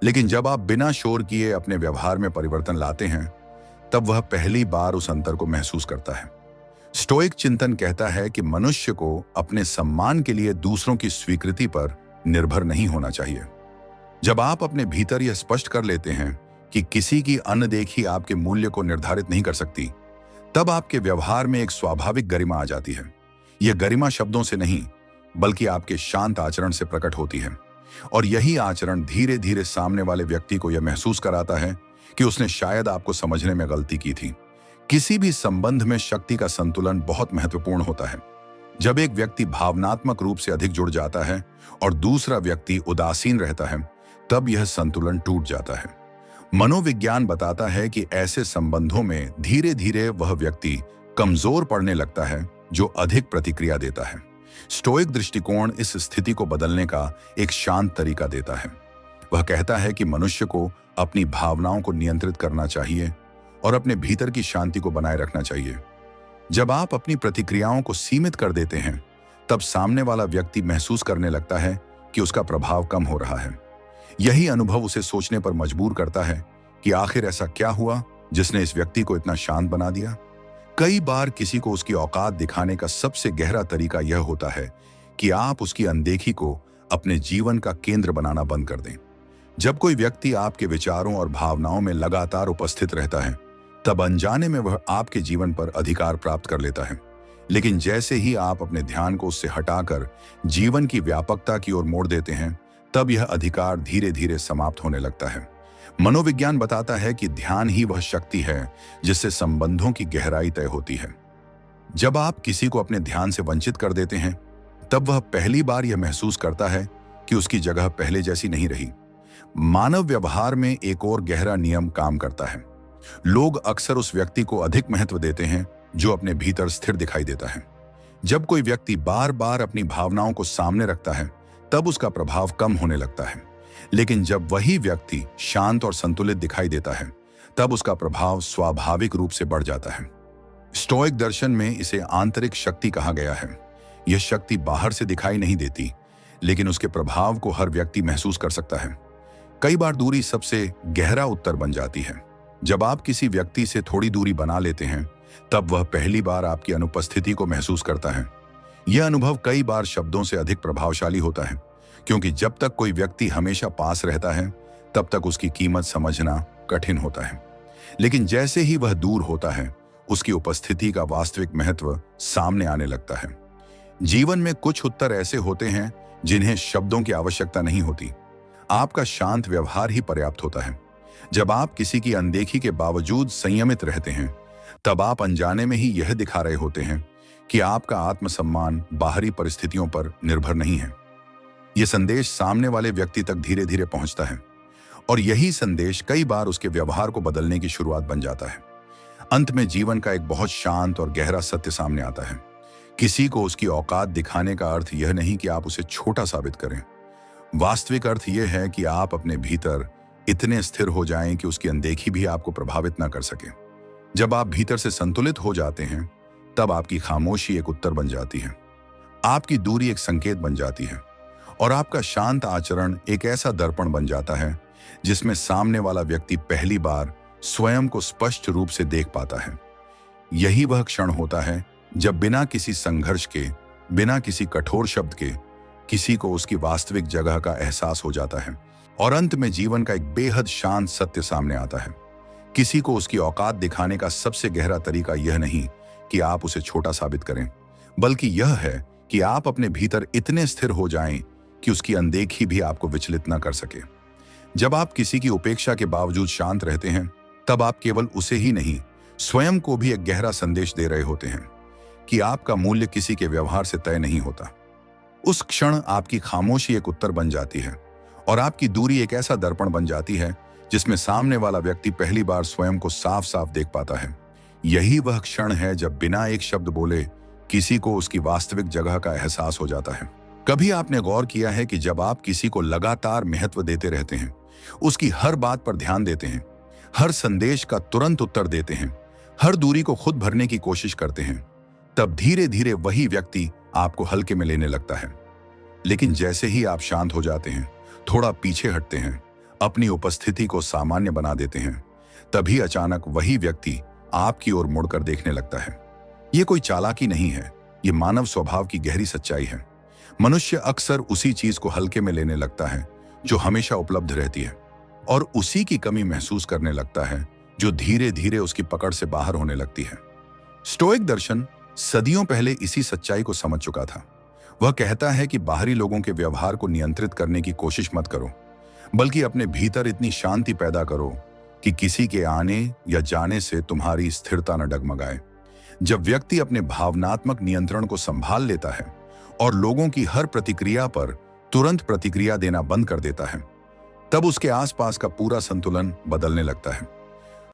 लेकिन जब आप बिना शोर किए अपने व्यवहार में परिवर्तन लाते हैं, तब वह पहली बार उस अंतर को महसूस करता है। स्टोइक चिंतन कहता है कि मनुष्य को अपने सम्मान के लिए दूसरों की स्वीकृति पर निर्भर नहीं होना चाहिए। जब आप अपने भीतर यह स्पष्ट कर लेते हैं कि किसी की अनदेखी आपके मूल्य को निर्धारित नहीं कर सकती, तब आपके व्यवहार में एक स्वाभाविक गरिमा आ जाती है। यह गरिमा शब्दों से नहीं बल्कि आपके शांत आचरण से प्रकट होती है। और यही आचरण धीरे धीरे सामने वाले व्यक्ति को यह महसूस कराता है कि उसने शायद आपको समझने में गलती की थी। किसी भी संबंध में शक्ति का संतुलन बहुत महत्वपूर्ण होता है। जब एक व्यक्ति भावनात्मक रूप से अधिक जुड़ जाता है और दूसरा व्यक्ति उदासीन रहता है, तब यह संतुलन टूट जाता है। मनोविज्ञान बताता है कि ऐसे संबंधों में धीरे धीरे वह व्यक्ति कमजोर पड़ने लगता है जो अधिक प्रतिक्रिया देता है। स्टोइक दृष्टिकोण इस स्थिति को बदलने का एक शांत तरीका देता है। वह कहता है कि मनुष्य को अपनी भावनाओं को नियंत्रित करना चाहिए और अपने भीतर की शांति को बनाए रखना चाहिए। जब आप अपनी प्रतिक्रियाओं को सीमित कर देते हैं, तब सामने वाला व्यक्ति महसूस करने लगता है कि उसका प्रभाव कम हो रहा है। यही अनुभव उसे सोचने पर मजबूर करता है कि आखिर ऐसा क्या हुआ जिसने इस व्यक्ति को इतना शांत बना दिया। कई बार किसी को उसकी औकात दिखाने का सबसे गहरा तरीका यह होता है कि आप उसकी अनदेखी को अपने जीवन का केंद्र बनाना बंद कर दें। जब कोई व्यक्ति आपके विचारों और भावनाओं में लगातार उपस्थित रहता है, तब अनजाने में वह आपके जीवन पर अधिकार प्राप्त कर लेता है। लेकिन जैसे ही आप अपने ध्यान को उससे हटाकर जीवन की व्यापकता की ओर मोड़ देते हैं, तब यह अधिकार धीरे धीरे समाप्त होने लगता है। मनोविज्ञान बताता है कि ध्यान ही वह शक्ति है जिससे संबंधों की गहराई तय होती है। जब आप किसी को अपने ध्यान से वंचित कर देते हैं, तब वह पहली बार यह महसूस करता है कि उसकी जगह पहले जैसी नहीं रही। मानव व्यवहार में एक और गहरा नियम काम करता है। लोग अक्सर उस व्यक्ति को अधिक महत्व देते हैं जो अपने भीतर स्थिर दिखाई देता है। जब कोई व्यक्ति बार बार अपनी भावनाओं को सामने रखता है, तब उसका प्रभाव कम होने लगता है। लेकिन जब वही व्यक्ति शांत और संतुलित दिखाई देता है, तब उसका प्रभाव स्वाभाविक रूप से बढ़ जाता है। स्टोइक दर्शन में इसे आंतरिक शक्ति कहा गया है। यह शक्ति बाहर से दिखाई नहीं देती, लेकिन उसके प्रभाव को हर व्यक्ति महसूस कर सकता है। कई बार दूरी सबसे गहरा उत्तर बन जाती है। जब आप किसी व्यक्ति से थोड़ी दूरी बना लेते हैं, तब वह पहली बार आपकी अनुपस्थिति को महसूस करता है। यह अनुभव कई बार शब्दों से अधिक प्रभावशाली होता है, क्योंकि जब तक कोई व्यक्ति हमेशा पास रहता है, तब तक उसकी कीमत समझना कठिन होता है। लेकिन जैसे ही वह दूर होता है, उसकी उपस्थिति का वास्तविक महत्व सामने आने लगता है। जीवन में कुछ उत्तर ऐसे होते हैं जिन्हें शब्दों की आवश्यकता नहीं होती। आपका शांत व्यवहार ही पर्याप्त होता है। जब आप किसी की अनदेखी के बावजूद संयमित रहते हैं, तब आप अनजाने में ही यह दिखा रहे होते हैं कि आपका आत्मसम्मान बाहरी परिस्थितियों पर निर्भर नहीं है। यह संदेश सामने वाले व्यक्ति तक धीरे धीरे पहुंचता है, और यही संदेश कई बार उसके व्यवहार को बदलने की शुरुआत बन जाता है। अंत में जीवन का एक बहुत शांत और गहरा सत्य सामने आता है। किसी को उसकी औकात दिखाने का अर्थ यह नहीं कि आप उसे छोटा साबित करें। वास्तविक अर्थ यह है कि आप अपने भीतर इतने स्थिर हो जाएं कि उसकी अनदेखी भी आपको प्रभावित ना कर सके। जब आप भीतर से संतुलित हो जाते हैं, तब आपकी खामोशी एक उत्तर बन जाती है, आपकी दूरी एक संकेत बन जाती है, और आपका शांत आचरण एक ऐसा दर्पण बन जाता है जिसमें सामने वाला व्यक्ति पहली बार स्वयं को स्पष्ट रूप से देख पाता है। यही वह क्षण होता है जब बिना किसी संघर्ष के, बिना किसी कठोर शब्द के, किसी को उसकी वास्तविक जगह का एहसास हो जाता है, और अंत में जीवन का एक बेहद शांत सत्य सामने आता है। किसी को उसकी औकात दिखाने का सबसे गहरा तरीका यह नहीं कि आप उसे छोटा साबित करें, बल्कि यह है कि आप अपने भीतर इतने स्थिर हो जाएं कि उसकी अनदेखी भी आपको विचलित न कर सके। जब आप किसी की उपेक्षा के बावजूद शांत रहते हैं, तब आप केवल उसे ही नहीं, स्वयं को भी एक गहरा संदेश दे रहे होते हैं कि आपका मूल्य किसी के व्यवहार से तय नहीं होता। उस क्षण आपकी खामोशी एक उत्तर बन जाती है, और आपकी दूरी एक ऐसा दर्पण बन जाती है जिसमें सामने वाला व्यक्ति पहली बार स्वयं को साफ साफ देख पाता है। यही वह क्षण है जब बिना एक शब्द बोले किसी को उसकी वास्तविक जगह का एहसास हो जाता है। कभी आपने गौर किया है कि जब आप किसी को लगातार महत्व देते रहते हैं, उसकी हर बात पर ध्यान देते हैं, हर संदेश का तुरंत उत्तर देते हैं, हर दूरी को खुद भरने की कोशिश करते हैं, तब धीरे धीरे वही व्यक्ति आपको हल्के में लेने लगता है। लेकिन जैसे ही आप शांत हो जाते हैं, थोड़ा पीछे हटते हैं, अपनी उपस्थिति को सामान्य बना देते हैं, तभी अचानक वही व्यक्ति आपकी ओर मुड़कर देखने लगता है। यह कोई चालाकी नहीं है, यह मानव स्वभाव की गहरी सच्चाई है। मनुष्य अक्सर उसी चीज को हल्के में लेने लगता है जो हमेशा उपलब्ध रहती है, और उसी की कमी महसूस करने लगता है जो धीरे धीरे उसकी पकड़ से बाहर होने लगती है। स्टोइक दर्शन सदियों पहले इसी सच्चाई को समझ चुका था। वह कहता है कि बाहरी लोगों के व्यवहार को नियंत्रित करने की कोशिश मत करो, बल्कि अपने भीतर इतनी शांति पैदा करो कि किसी के आने या जाने से तुम्हारी स्थिरता न डगमगाए। जब व्यक्ति अपने भावनात्मक नियंत्रण को संभाल लेता है और लोगों की हर प्रतिक्रिया पर तुरंत प्रतिक्रिया देना बंद कर देता है, तब उसके आसपास का पूरा संतुलन बदलने लगता है।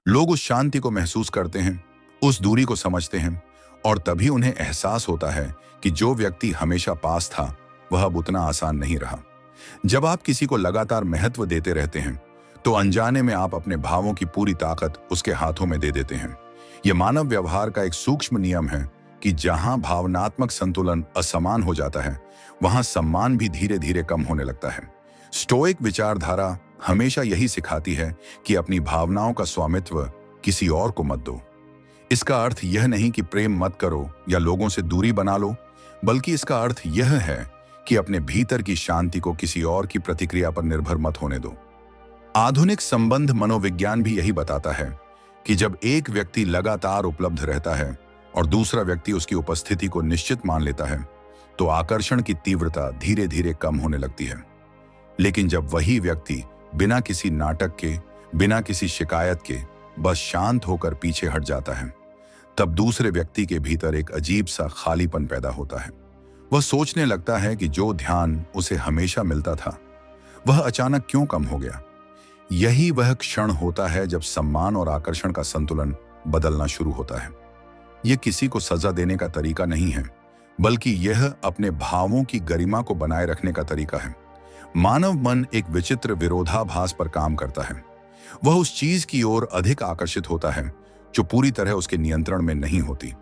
लोग उस शांति को महसूस करते हैं, उस दूरी को समझते हैं, और तभी उन्हें एहसास होता है कि जो व्यक्ति हमेशा पास था वह अब उतना आसान नहीं रहा। जब आप किसी को लगातार महत्व देते रहते हैं तो अनजाने में आप अपने भावों की पूरी ताकत उसके हाथों में दे देते हैं। यह मानव व्यवहार का एक सूक्ष्म नियम है कि जहां भावनात्मक संतुलन असमान हो जाता है, वहां सम्मान भी धीरे धीरे कम होने लगता है। स्टोइक विचारधारा हमेशा यही सिखाती है कि अपनी भावनाओं का स्वामित्व किसी और को मत दो। इसका अर्थ यह नहीं कि प्रेम मत करो या लोगों से दूरी बना लो, बल्कि इसका अर्थ यह है कि अपने भीतर की शांति को किसी और की प्रतिक्रिया पर निर्भर मत होने दो। आधुनिक संबंध मनोविज्ञान भी यही बताता है कि जब एक व्यक्ति लगातार उपलब्ध रहता है और दूसरा व्यक्ति उसकी उपस्थिति को निश्चित मान लेता है, तो आकर्षण की तीव्रता धीरे धीरे कम होने लगती है। लेकिन जब वही व्यक्ति बिना किसी नाटक के, बिना किसी शिकायत के बस शांत होकर पीछे हट जाता है, तब दूसरे व्यक्ति के भीतर एक अजीब सा खालीपन पैदा होता है। वह सोचने लगता है कि जो ध्यान उसे हमेशा मिलता था वह अचानक क्यों कम हो गया। यही वह क्षण होता है जब सम्मान और आकर्षण का संतुलन बदलना शुरू होता है। यह किसी को सजा देने का तरीका नहीं है, बल्कि यह अपने भावों की गरिमा को बनाए रखने का तरीका है। मानव मन एक विचित्र विरोधाभास पर काम करता है। वह उस चीज की ओर अधिक आकर्षित होता है जो पूरी तरह उसके नियंत्रण में नहीं होती।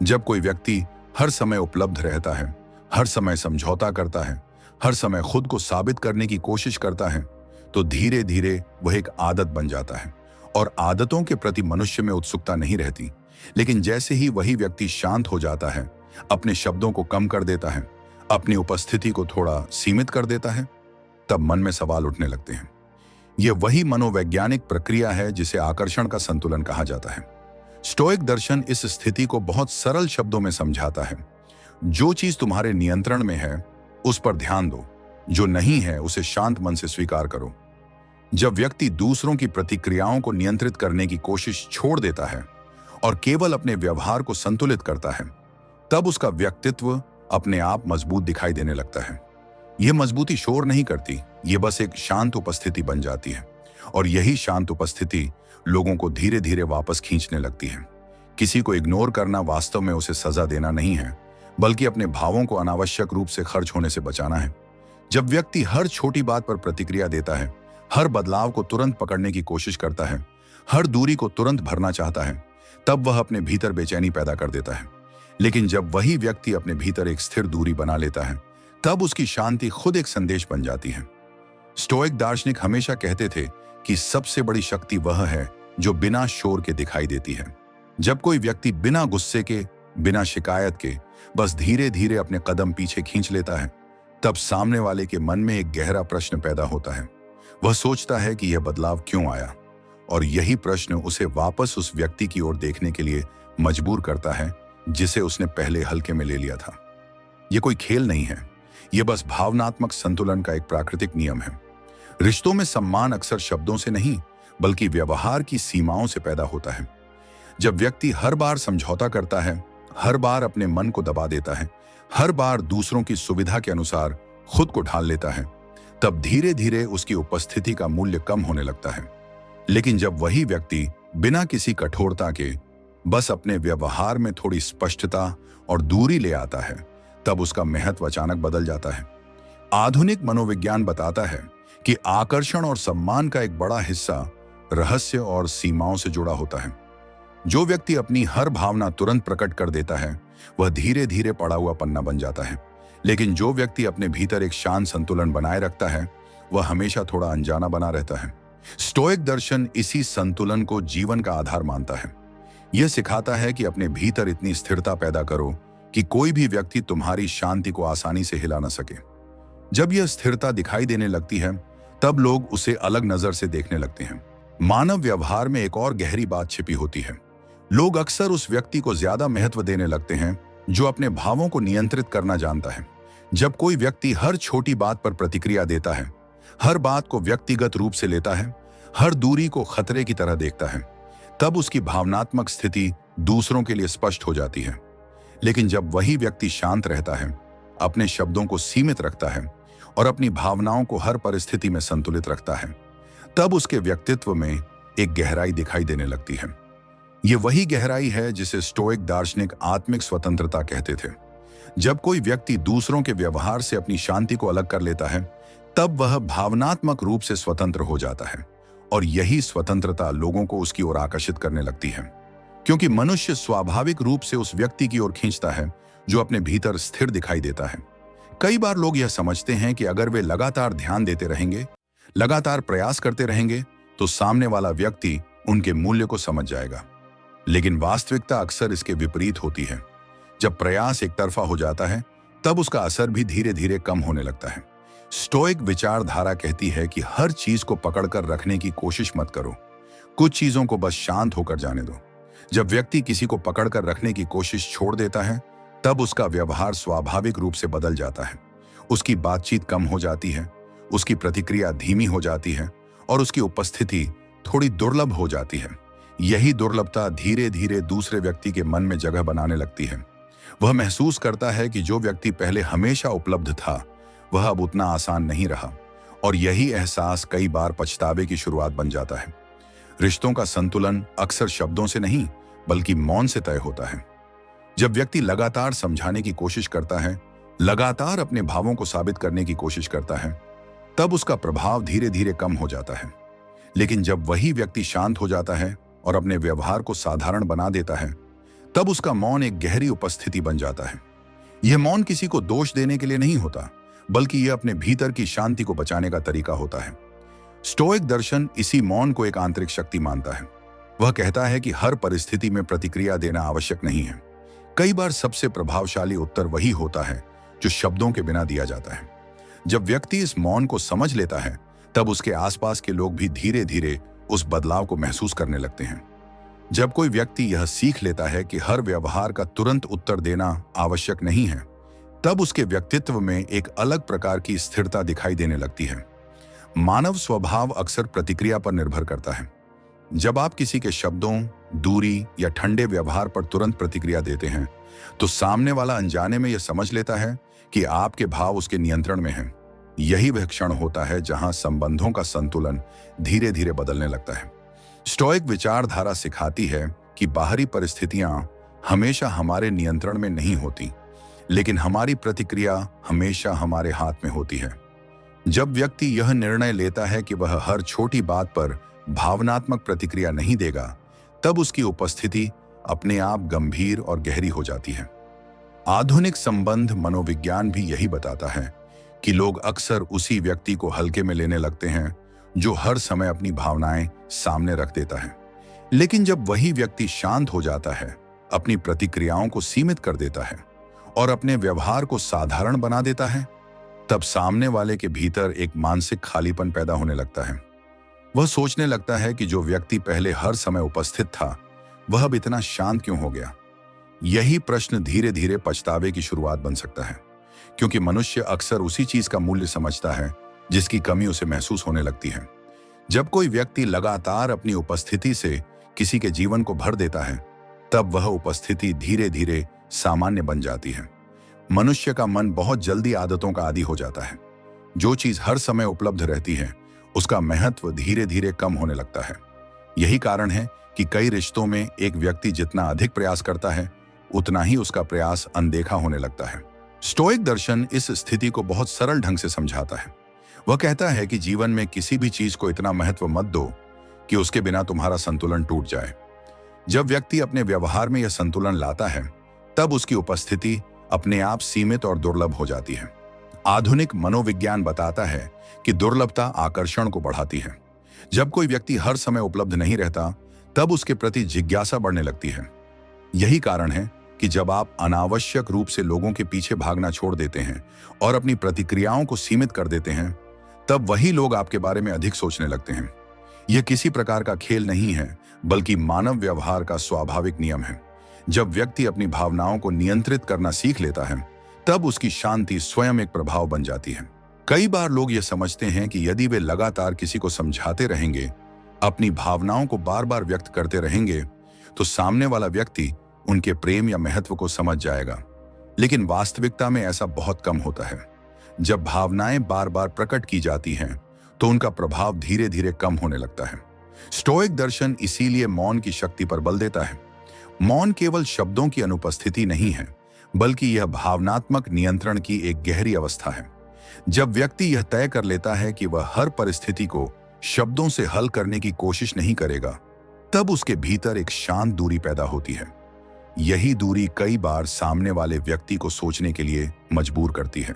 जब कोई व्यक्ति हर समय उपलब्ध रहता है, हर समय समझौता करता है, हर समय खुद को साबित करने की कोशिश करता है, तो धीरे धीरे वह एक आदत बन जाता है। और आदतों के प्रति मनुष्य में उत्सुकता नहीं रहती। लेकिन जैसे ही वही व्यक्ति शांत हो जाता है, अपने शब्दों को कम कर देता है, अपनी उपस्थिति को थोड़ा सीमित कर देता है, तब मन में सवाल उठने लगते हैं। यह वही मनोवैज्ञानिक प्रक्रिया है जिसे आकर्षण का संतुलन कहा जाता है। स्टोइक दर्शन इस स्थिति को बहुत सरल शब्दों में समझाता है। जो चीज तुम्हारे नियंत्रण में है उस पर ध्यान दो, जो नहीं है उसे शांत मन से स्वीकार करो। जब व्यक्ति दूसरों की प्रतिक्रियाओं को नियंत्रित करने की कोशिश छोड़ देता है और केवल अपने व्यवहार को संतुलित करता है, तब उसका व्यक्तित्व अपने आप मजबूत दिखाई देने लगता है। यह मजबूती शोर नहीं करती, यह बस एक शांत उपस्थिति बन जाती है। और यही शांत उपस्थिति लोगों को धीरे धीरे वापस खींचने लगती है। किसी को इग्नोर करना वास्तव में उसे सजा देना नहीं है, बल्कि अपने भावों को अनावश्यक रूप से खर्च होने से बचाना है। जब व्यक्ति हर छोटी बात पर प्रतिक्रिया देता है, हर बदलाव को तुरंत पकड़ने की कोशिश करता है, हर दूरी को तुरंत भरना चाहता है, तब वह अपने भीतर बेचैनी पैदा कर देता है। लेकिन जब वही व्यक्ति अपने भीतर एक स्थिर दूरी बना लेता है, तब उसकी शांति खुद एक संदेश बन जाती है। स्टोइक दार्शनिक हमेशा कहते थे कि सबसे बड़ी शक्ति वह है जो बिना शोर के दिखाई देती है। जब कोई व्यक्ति बिना गुस्से के, बिना शिकायत के बस धीरे धीरे अपने कदम पीछे खींच लेता है, तब सामने वाले के मन में एक गहरा प्रश्न पैदा होता है। वह सोचता है कि यह बदलाव क्यों आया, और यही प्रश्न उसे वापस उस व्यक्ति की ओर देखने के लिए मजबूर करता है जिसे उसने पहले हल्के में ले लिया था। यह कोई खेल नहीं है, यह बस भावनात्मक संतुलन का एक प्राकृतिक नियम है। रिश्तों में सम्मान अक्सर शब्दों से नहीं, बल्कि व्यवहार की सीमाओं से पैदा होता है। जब व्यक्ति हर बार समझौता करता है, हर बार अपने मन को दबा देता है, हर बार दूसरों की सुविधा के अनुसार खुद को ढाल लेता है, तब धीरे धीरे उसकी उपस्थिति का मूल्य कम होने लगता है। लेकिन जब वही व्यक्ति बिना किसी कठोरता के बस अपने व्यवहार में थोड़ी स्पष्टता और दूरी ले आता है, तब उसका महत्व अचानक बदल जाता है। आधुनिक मनोविज्ञान बताता है कि आकर्षण और सम्मान का एक बड़ा हिस्सा रहस्य और सीमाओं से जुड़ा होता है। जो व्यक्ति अपनी हर भावना तुरंत प्रकट कर देता है, वह धीरे धीरे पड़ा हुआ पन्ना बन जाता है। लेकिन जो व्यक्ति अपने भीतर एक शांत संतुलन बनाए रखता है, वह हमेशा थोड़ा अनजाना बना रहता है। स्टोइक दर्शन इसी संतुलन को जीवन का आधार मानता है। यह सिखाता है कि अपने भीतर इतनी स्थिरता पैदा करो कि कोई भी व्यक्ति तुम्हारी शांति को आसानी से हिला न सके। जब यह स्थिरता दिखाई देने लगती है, तब लोग उसे अलग नजर से देखने लगते हैं। मानव व्यवहार में एक और गहरी बात छिपी होती है। लोग अक्सर उस व्यक्ति को ज्यादा महत्व देने लगते हैं जो अपने भावों को नियंत्रित करना जानता है, जब कोई व्यक्ति हर छोटी बात पर प्रतिक्रिया देता है, हर बात को व्यक्तिगत रूप से लेता है, हर दूरी को खतरे की तरह देखता है, तब उसकी भावनात्मक स्थिति दूसरों के लिए स्पष्ट हो जाती है। लेकिन जब वही व्यक्ति शांत रहता है, अपने शब्दों को सीमित रखता है और अपनी भावनाओं को हर परिस्थिति में संतुलित रखता है, तब उसके व्यक्तित्व में एक गहराई दिखाई देने लगती है। ये वही गहराई है जिसे स्टोइक दार्शनिक आत्मिक स्वतंत्रता कहते थे। जब कोई व्यक्ति दूसरों के व्यवहार से अपनी शांति को अलग कर लेता है, तब वह भावनात्मक रूप से स्वतंत्र हो जाता है और यही स्वतंत्रता लोगों को उसकी ओर आकर्षित करने लगती है, क्योंकि मनुष्य स्वाभाविक रूप से उस व्यक्ति की ओर खींचता है जो अपने भीतर स्थिर दिखाई देता है। कई बार लोग यह समझते हैं कि अगर वे लगातार ध्यान देते रहेंगे, लगातार प्रयास करते रहेंगे, तो सामने वाला व्यक्ति उनके मूल्य को समझ जाएगा। लेकिन वास्तविकता अक्सर इसके विपरीत होती है। जब प्रयास एक तरफा हो जाता है, तब उसका असर भी धीरे धीरे कम होने लगता है। स्टोइक विचारधारा कहती है कि हर चीज को पकड़कर रखने की कोशिश मत करो, कुछ चीजों को बस शांत होकर जाने दो। जब व्यक्ति किसी को पकड़कर रखने की कोशिश छोड़ देता है, तब उसका व्यवहार स्वाभाविक रूप से बदल जाता है। उसकी बातचीत कम हो जाती है, उसकी प्रतिक्रिया धीमी हो जाती है और उसकी उपस्थिति थोड़ी दुर्लभ हो जाती है। यही दुर्लभता धीरे धीरे दूसरे व्यक्ति के मन में जगह बनाने लगती है। वह महसूस करता है कि जो व्यक्ति पहले हमेशा उपलब्ध था, वह अब उतना आसान नहीं रहा, और यही एहसास कई बार पछतावे की शुरुआत बन जाता है। रिश्तों का संतुलन अक्सर शब्दों से नहीं, बल्कि मौन से तय होता है। जब व्यक्ति लगातार समझाने की कोशिश करता है, लगातार अपने भावों को साबित करने की कोशिश करता है, तब उसका प्रभाव धीरे धीरे कम हो जाता है। लेकिन जब वही व्यक्ति शांत हो जाता है और अपने व्यवहार को साधारण बना देता है, तब उसका मौन एक गहरी उपस्थिति बन जाता है। यह मौन किसी को दोष देने के लिए नहीं होता, बल्कि यह अपने भीतर की शांति को बचाने का तरीका होता है। स्टोइक दर्शन इसी मौन को एक आंतरिक शक्ति मानता है। वह कहता है कि हर परिस्थिति में प्रतिक्रिया देना आवश्यक नहीं है। कई बार सबसे प्रभावशाली उत्तर वही होता है जो शब्दों के बिना दिया जाता है। जब व्यक्ति इस मौन को समझ लेता है, तब उसके आसपास के लोग भी धीरे धीरे उस बदलाव को महसूस करने लगते हैं। जब कोई व्यक्ति यह सीख लेता है कि हर व्यवहार का तुरंत उत्तर देना आवश्यक नहीं है, तब उसके व्यक्तित्व में एक अलग प्रकार की स्थिरता दिखाई देने लगती है। मानव स्वभाव अक्सर प्रतिक्रिया पर निर्भर करता है। जब आप किसी के शब्दों, दूरी या ठंडे व्यवहार पर तुरंत प्रतिक्रिया देते हैं, तो सामने वाला अनजाने में यह समझ लेता है कि आपके भाव उसके नियंत्रण में हैं। यही वह क्षण होता है जहां संबंधों का संतुलन धीरे धीरे बदलने लगता है। स्टोइक विचारधारा सिखाती है कि बाहरी परिस्थितियां हमेशा हमारे नियंत्रण में नहीं होती, लेकिन हमारी प्रतिक्रिया हमेशा हमारे हाथ में होती है। जब व्यक्ति यह निर्णय लेता है कि वह हर छोटी बात पर भावनात्मक प्रतिक्रिया नहीं देगा, तब उसकी उपस्थिति अपने आप गंभीर और गहरी हो जाती है। आधुनिक संबंध मनोविज्ञान भी यही बताता है कि लोग अक्सर उसी व्यक्ति को हल्के में लेने लगते हैं जो हर समय अपनी भावनाएं सामने रख देता है। लेकिन जब वही व्यक्ति शांत हो जाता है, अपनी प्रतिक्रियाओं को सीमित कर देता है और अपने व्यवहार को साधारण बना देता है, तब सामने वाले के भीतर एक मानसिक खालीपन पैदा होने लगता है। वह सोचने लगता है कि जो व्यक्ति पहले हर समय उपस्थित था, वह अब इतना शांत क्यों हो गया। यही प्रश्न धीरे धीरे पछतावे की शुरुआत बन सकता है, क्योंकि मनुष्य अक्सर उसी चीज का मूल्य समझता है जिसकी कमी उसे महसूस होने लगती है। जब कोई व्यक्ति लगातार अपनी उपस्थिति से किसी के जीवन को भर देता है, तब वह उपस्थिति धीरे धीरे सामान्य बन जाती है। मनुष्य का मन बहुत जल्दी आदतों का आदी हो जाता है। जो चीज हर समय उपलब्ध रहती है, उसका महत्व धीरे धीरे कम होने लगता है। यही कारण है कि कई रिश्तों में एक व्यक्ति जितना अधिक प्रयास करता है, उतना ही उसका प्रयास अनदेखा होने लगता है। स्टोइक दर्शन इस स्थिति को बहुत सरल ढंग से समझाता है। वह कहता है कि जीवन में किसी भी चीज को इतना महत्व मत दो कि उसके बिना तुम्हारा संतुलन टूट जाए। जब व्यक्ति अपने व्यवहार में यह संतुलन लाता है, तब उसकी उपस्थिति अपने आप सीमित और दुर्लभ हो जाती है। आधुनिक मनोविज्ञान बताता है कि दुर्लभता आकर्षण को बढ़ाती है। जब कोई व्यक्ति हर समय उपलब्ध नहीं रहता, तब उसके प्रति जिज्ञासा बढ़ने लगती है। यही कारण है कि जब आप अनावश्यक रूप से लोगों के पीछे भागना छोड़ देते हैं और अपनी प्रतिक्रियाओं को सीमित कर देते हैं, तब वही लोग आपके बारे में अधिक सोचने लगते हैं। यह किसी प्रकार का खेल नहीं है, बल्कि मानव व्यवहार का स्वाभाविक नियम है। जब व्यक्ति अपनी भावनाओं को नियंत्रित करना सीख लेता है, तब उसकी शांति स्वयं एक प्रभाव बन जाती है। कई बार लोग ये समझते हैं कि यदि वे लगातार किसी को समझाते रहेंगे, अपनी भावनाओं को बार बार व्यक्त करते रहेंगे, तो सामने वाला व्यक्ति उनके प्रेम या महत्व को समझ जाएगा। लेकिन वास्तविकता में ऐसा बहुत कम होता है। जब भावनाएं बार बार प्रकट की जाती हैं, तो उनका प्रभाव धीरे धीरे कम होने लगता है। स्टोइक दर्शन इसीलिए मौन की शक्ति पर बल देता है। मौन केवल शब्दों की अनुपस्थिति नहीं है, बल्कि यह भावनात्मक नियंत्रण की एक गहरी अवस्था है। जब व्यक्ति यह तय कर लेता है कि वह हर परिस्थिति को शब्दों से हल करने की कोशिश नहीं करेगा, तब उसके भीतर एक शांत दूरी पैदा होती है। यही दूरी कई बार सामने वाले व्यक्ति को सोचने के लिए मजबूर करती है।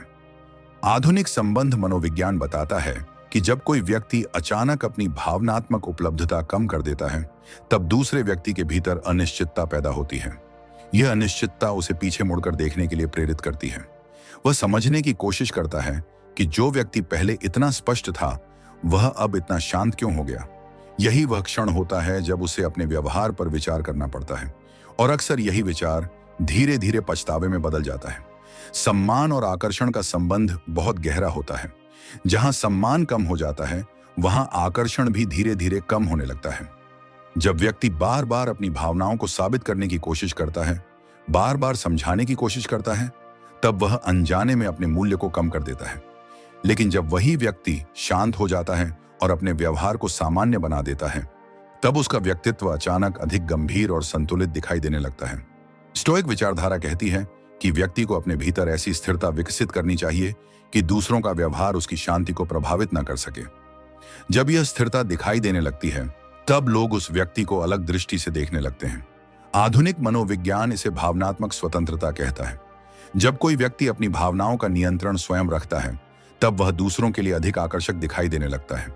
आधुनिक संबंध मनोविज्ञान बताता है कि जब कोई व्यक्ति अचानक अपनी भावनात्मक उपलब्धता कम कर देता है, तब दूसरे व्यक्ति के भीतर अनिश्चितता पैदा होती है। यह अनिश्चितता उसे पीछे मुड़कर देखने के लिए प्रेरित करती है। वह समझने की कोशिश करता है कि जो व्यक्ति पहले इतना स्पष्ट था, वह अब इतना शांत क्यों हो गया। यही वह क्षण होता है जब उसे अपने व्यवहार पर विचार करना पड़ता है, और अक्सर यही विचार धीरे धीरे पछतावे में बदल जाता है। सम्मान और आकर्षण का संबंध बहुत गहरा होता है। जहां सम्मान कम हो जाता है, वहां आकर्षण भी धीरे धीरे कम होने लगता है। जब व्यक्ति बार बार अपनी भावनाओं को साबित करने की कोशिश करता है, बार बार समझाने की कोशिश करता है, तब वह अनजाने में अपने मूल्य को कम कर देता है। लेकिन जब वही व्यक्ति शांत हो जाता है और अपने व्यवहार को सामान्य बना देता है, तब उसका व्यक्तित्व अचानक अधिक गंभीर और संतुलित दिखाई देने लगता है। स्टोइक विचारधारा कहती है कि व्यक्ति को अपने भीतर ऐसी स्थिरता विकसित करनी चाहिए कि दूसरों का व्यवहार उसकी शांति को प्रभावित न कर सके। जब यह स्थिरता दिखाई देने लगती है, तब लोग उस व्यक्ति को अलग दृष्टि से देखने लगते हैं। आधुनिक मनोविज्ञान इसे भावनात्मक स्वतंत्रता कहता है। जब कोई व्यक्ति अपनी भावनाओं का नियंत्रण स्वयं रखता है, तब वह दूसरों के लिए अधिक आकर्षक दिखाई देने लगता है,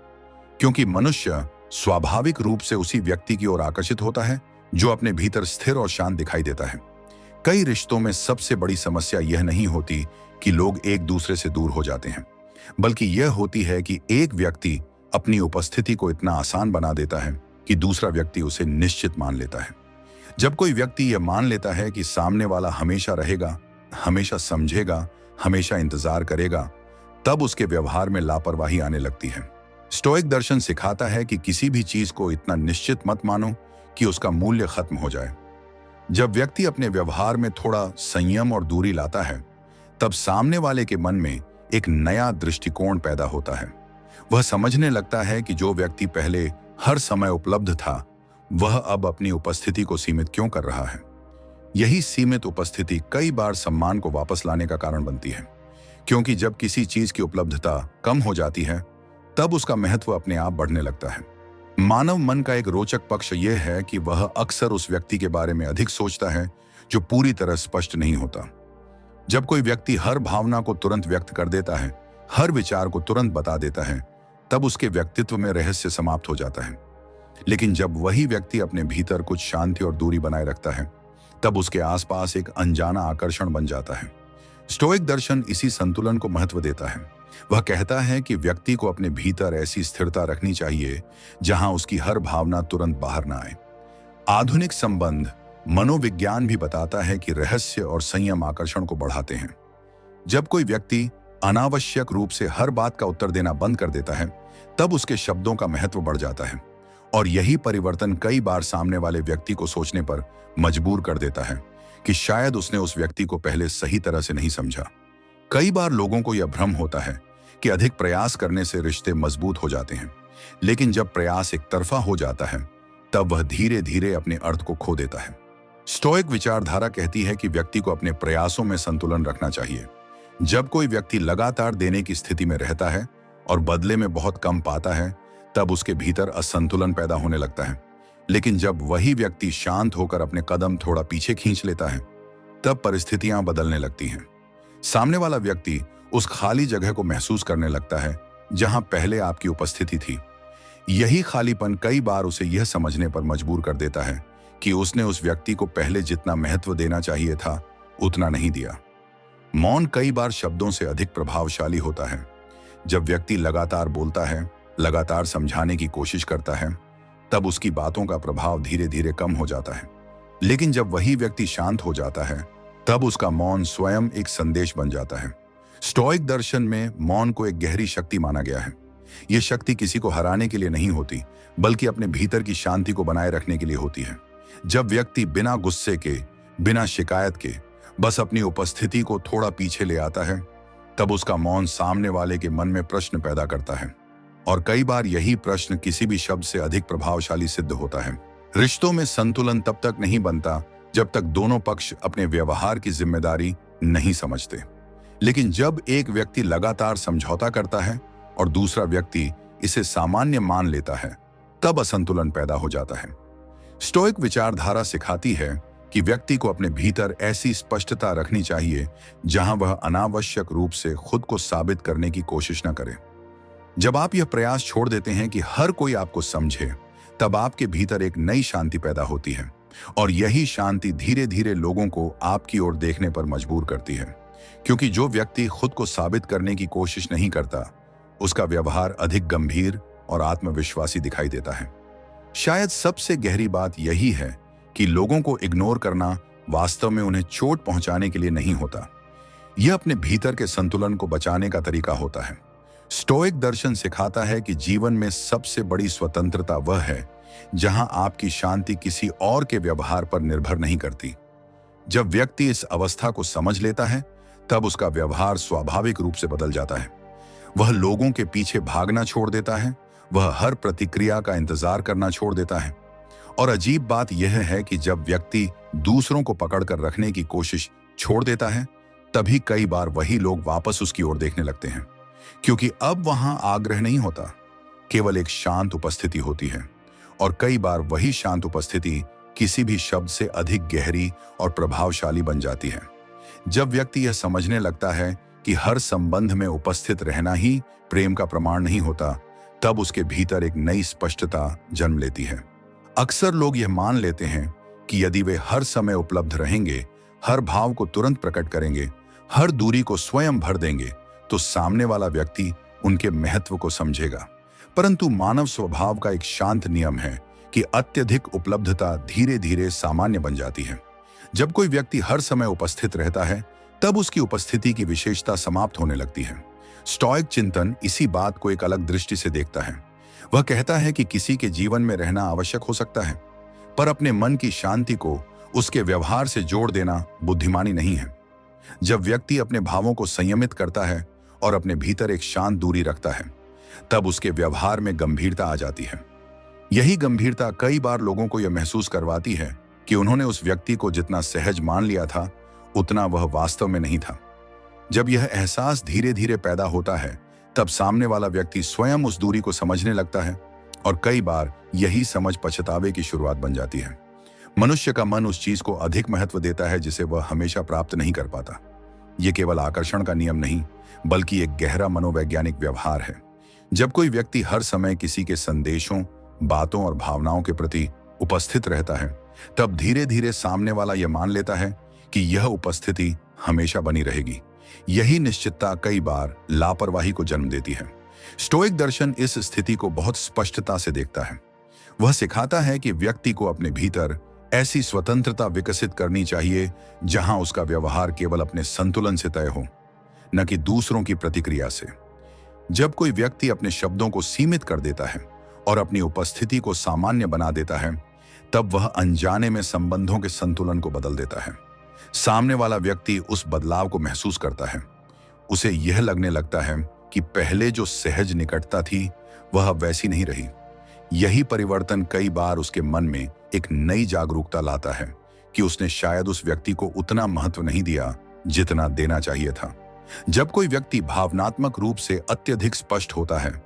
क्योंकि मनुष्य स्वाभाविक रूप से उसी व्यक्ति की ओर आकर्षित होता है जो अपने भीतर स्थिर और शांत दिखाई देता है। कई रिश्तों में सबसे बड़ी समस्या यह नहीं होती कि लोग एक दूसरे से दूर हो जाते हैं, बल्कि यह होती है कि एक व्यक्ति अपनी उपस्थिति को इतना आसान बना देता है कि दूसरा व्यक्ति उसे निश्चित मान लेता है। जब कोई व्यक्ति यह मान लेता है कि सामने वाला हमेशा रहेगा, हमेशा समझेगा, हमेशा इंतजार करेगा, तब उसके व्यवहार में लापरवाही आने लगती है। स्टोइक दर्शन सिखाता है कि किसी भी चीज को इतना निश्चित मत मानो कि उसका मूल्य खत्म हो जाए। जब व्यक्ति अपने व्यवहार में थोड़ा संयम और दूरी लाता है, तब सामने वाले के मन में एक नया दृष्टिकोण पैदा होता है। वह समझने लगता है कि जो व्यक्ति पहले हर समय उपलब्ध था, वह अब अपनी उपस्थिति को सीमित क्यों कर रहा है। यही सीमित उपस्थिति कई बार सम्मान को वापस लाने का कारण बनती है, क्योंकि जब किसी चीज की उपलब्धता कम हो जाती है, तब उसका महत्व अपने आप बढ़ने लगता है। मानव मन का एक रोचक पक्ष यह है कि वह अक्सर उस व्यक्ति के बारे में अधिक सोचता है जो पूरी तरह स्पष्ट नहीं होता। जब कोई व्यक्ति हर भावना को तुरंत व्यक्त कर देता है, हर विचार को तुरंत बता देता है, तब उसके व्यक्तित्व में रहस्य समाप्त हो जाता है। लेकिन जब वही व्यक्ति अपने भीतर कुछ शांति और दूरी बनाए रखता है, तब उसके आसपास एक अनजाना आकर्षण बन जाता है। स्टोइक दर्शन इसी संतुलन को महत्व देता है। वह कहता है कि व्यक्ति को अपने भीतर ऐसी स्थिरता रखनी चाहिए जहां उसकी हर भावना तुरंत बाहर न आए। आधुनिक संबंध मनोविज्ञान भी बताता है कि रहस्य और संयम आकर्षण को बढ़ाते हैं। जब कोई व्यक्ति अनावश्यक रूप से हर बात का उत्तर देना बंद कर देता है, तब उसके शब्दों का महत्व बढ़ जाता है, और यही परिवर्तन कई बार सामने वाले व्यक्ति को सोचने पर मजबूर कर देता है कि शायद उसने उस व्यक्ति को पहले सही तरह से नहीं समझा। कई बार लोगों को यह भ्रम होता है कि अधिक प्रयास करने से रिश्ते मजबूत हो जाते हैं, लेकिन जब प्रयास एक तरफा हो जाता है, तब वह धीरे धीरे अपने अर्थ को खो देता है। स्टोइक विचारधारा कहती है कि व्यक्ति को अपने प्रयासों में संतुलन रखना चाहिए। जब कोई व्यक्ति लगातार देने की स्थिति में रहता है और बदले में बहुत कम पाता है, तब उसके भीतर असंतुलन पैदा होने लगता है। लेकिन जब वही व्यक्ति शांत होकर अपने कदम थोड़ा पीछे खींच लेता है, तब परिस्थितियां बदलने लगती हैं। सामने वाला व्यक्ति उस खाली जगह को महसूस करने लगता है जहां पहले आपकी उपस्थिति थी। यही खालीपन कई बार उसे यह समझने पर मजबूर कर देता है कि उसने उस व्यक्ति को पहले जितना महत्व देना चाहिए था, उतना नहीं दिया। मौन कई बार शब्दों से अधिक प्रभावशाली होता है। जब व्यक्ति लगातार बोलता है, लगातार समझाने की कोशिश करता है, तब उसकी बातों का प्रभाव धीरे धीरे कम हो जाता है। लेकिन जब वही व्यक्ति शांत हो जाता है, तब उसका मौन स्वयं एक संदेश बन जाता है। स्टोइक दर्शन में मौन को एक गहरी शक्ति माना गया है। यह शक्ति किसी को हराने के लिए नहीं होती, बल्कि अपने भीतर की शांति को बनाए रखने के लिए होती है। जब व्यक्ति बिना गुस्से के, बिना शिकायत के बस अपनी उपस्थिति को थोड़ा पीछे ले आता है, तब उसका मौन सामने वाले के मन में प्रश्न पैदा करता है, और कई बार यही प्रश्न किसी भी शब्द से अधिक प्रभावशाली सिद्ध होता है। रिश्तों में संतुलन तब तक नहीं बनता जब तक दोनों पक्ष अपने व्यवहार की जिम्मेदारी नहीं समझते। लेकिन जब एक व्यक्ति लगातार समझौता करता है और दूसरा व्यक्ति इसे सामान्य मान लेता है, तब असंतुलन पैदा हो जाता है। स्टोइक विचारधारा सिखाती है कि व्यक्ति को अपने भीतर ऐसी स्पष्टता रखनी चाहिए जहां वह अनावश्यक रूप से खुद को साबित करने की कोशिश न करे। जब आप यह प्रयास छोड़ देते हैं कि हर कोई आपको समझे, तब आपके भीतर एक नई शांति पैदा होती है, और यही शांति धीरे धीरे लोगों को आपकी ओर देखने पर मजबूर करती है। क्योंकि जो व्यक्ति खुद को साबित करने की कोशिश नहीं करता, उसका व्यवहार अधिक गंभीर और आत्मविश्वासी दिखाई देता है। शायद सबसे गहरी बात यही है कि लोगों को इग्नोर करना वास्तव में उन्हें चोट पहुंचाने के लिए नहीं होता। यह अपने भीतर के संतुलन को बचाने का तरीका होता है। स्टोइक दर्शन सिखाता है कि जीवन में सबसे बड़ी स्वतंत्रता वह है जहां आपकी शांति किसी और के व्यवहार पर निर्भर नहीं करती। जब व्यक्ति इस अवस्था को समझ लेता है, तब उसका व्यवहार स्वाभाविक रूप से बदल जाता है। वह लोगों के पीछे भागना छोड़ देता है, वह हर प्रतिक्रिया का इंतजार करना छोड़ देता है। और अजीब बात यह है कि जब व्यक्ति दूसरों को पकड़कर रखने की कोशिश छोड़ देता है, तभी कई बार वही लोग वापस उसकी ओर देखने लगते हैं, क्योंकि अब वहां आग्रह नहीं होता, केवल एक शांत उपस्थिति होती है। और कई बार वही शांत उपस्थिति किसी भी शब्द से अधिक गहरी और प्रभावशाली बन जाती है। जब व्यक्ति यह समझने लगता है कि हर संबंध में उपस्थित रहना ही प्रेम का प्रमाण नहीं होता, तब उसके भीतर एक नई स्पष्टता जन्म लेती है। अक्सर लोग यह मान लेते हैं कि यदि वे हर समय उपलब्ध रहेंगे, हर भाव को तुरंत प्रकट करेंगे, हर दूरी को स्वयं भर देंगे, तो सामने वाला व्यक्ति उनके महत्व को समझेगा। परंतु मानव स्वभाव का एक शांत नियम है कि अत्यधिक उपलब्धता धीरे धीरे सामान्य बन जाती है। जब कोई व्यक्ति हर समय उपस्थित रहता है, तब उसकी उपस्थिति की विशेषता समाप्त होने लगती है। स्टोइक चिंतन इसी बात को एक अलग दृष्टि से देखता है। वह कहता है कि किसी के जीवन में रहना आवश्यक हो सकता है, पर अपने मन की शांति को उसके व्यवहार से जोड़ देना बुद्धिमानी नहीं है। जब व्यक्ति अपने भावों को संयमित करता है और अपने भीतर एक शांत दूरी रखता है, तब उसके व्यवहार में गंभीरता आ जाती है। यही गंभीरता कई बार लोगों को यह महसूस करवाती है कि उन्होंने उस व्यक्ति को जितना सहज मान लिया था, उतना वह वास्तव में नहीं था। जब यह एहसास धीरे धीरे पैदा होता है, तब सामने वाला व्यक्ति स्वयं उस दूरी को समझने लगता है, और कई बार यही समझ पछतावे की शुरुआत बन जाती है। मनुष्य का मन उस चीज को अधिक महत्व देता है जिसे वह हमेशा प्राप्त नहीं कर पाता। यह केवल आकर्षण का नियम नहीं, बल्कि एक गहरा मनोवैज्ञानिक व्यवहार है। जब कोई व्यक्ति हर समय किसी के संदेशों, बातों और भावनाओं के प्रति उपस्थित रहता है, तब धीरे धीरे सामने वाला यह मान लेता है कि यह उपस्थिति हमेशा बनी रहेगी। यही निश्चितता कई बार लापरवाही को जन्म देती है। स्टोइक दर्शन इस स्थिति को बहुत स्पष्टता से देखता है। वह सिखाता है कि व्यक्ति को अपने भीतर ऐसी स्वतंत्रता विकसित करनी चाहिए जहां उसका व्यवहार केवल अपने संतुलन से तय हो, न कि दूसरों की प्रतिक्रिया से। जब कोई व्यक्ति अपने शब्दों को सीमित कर देता है और अपनी उपस्थिति को सामान्य बना देता है, तब वह अनजाने में संबंधों के संतुलन को बदल देता है। सामने वाला व्यक्ति उस बदलाव को महसूस करता है। उसे यह लगने लगता है कि पहले जो सहज निकटता थी, वह अब वैसी नहीं रही। यही परिवर्तन कई बार उसके मन में एक नई जागरूकता लाता है कि उसने शायद उस व्यक्ति को उतना महत्व नहीं दिया जितना देना चाहिए था। जब कोई व्यक्ति भावनात्मक रूप से अत्यधिक स्पष्ट होता है,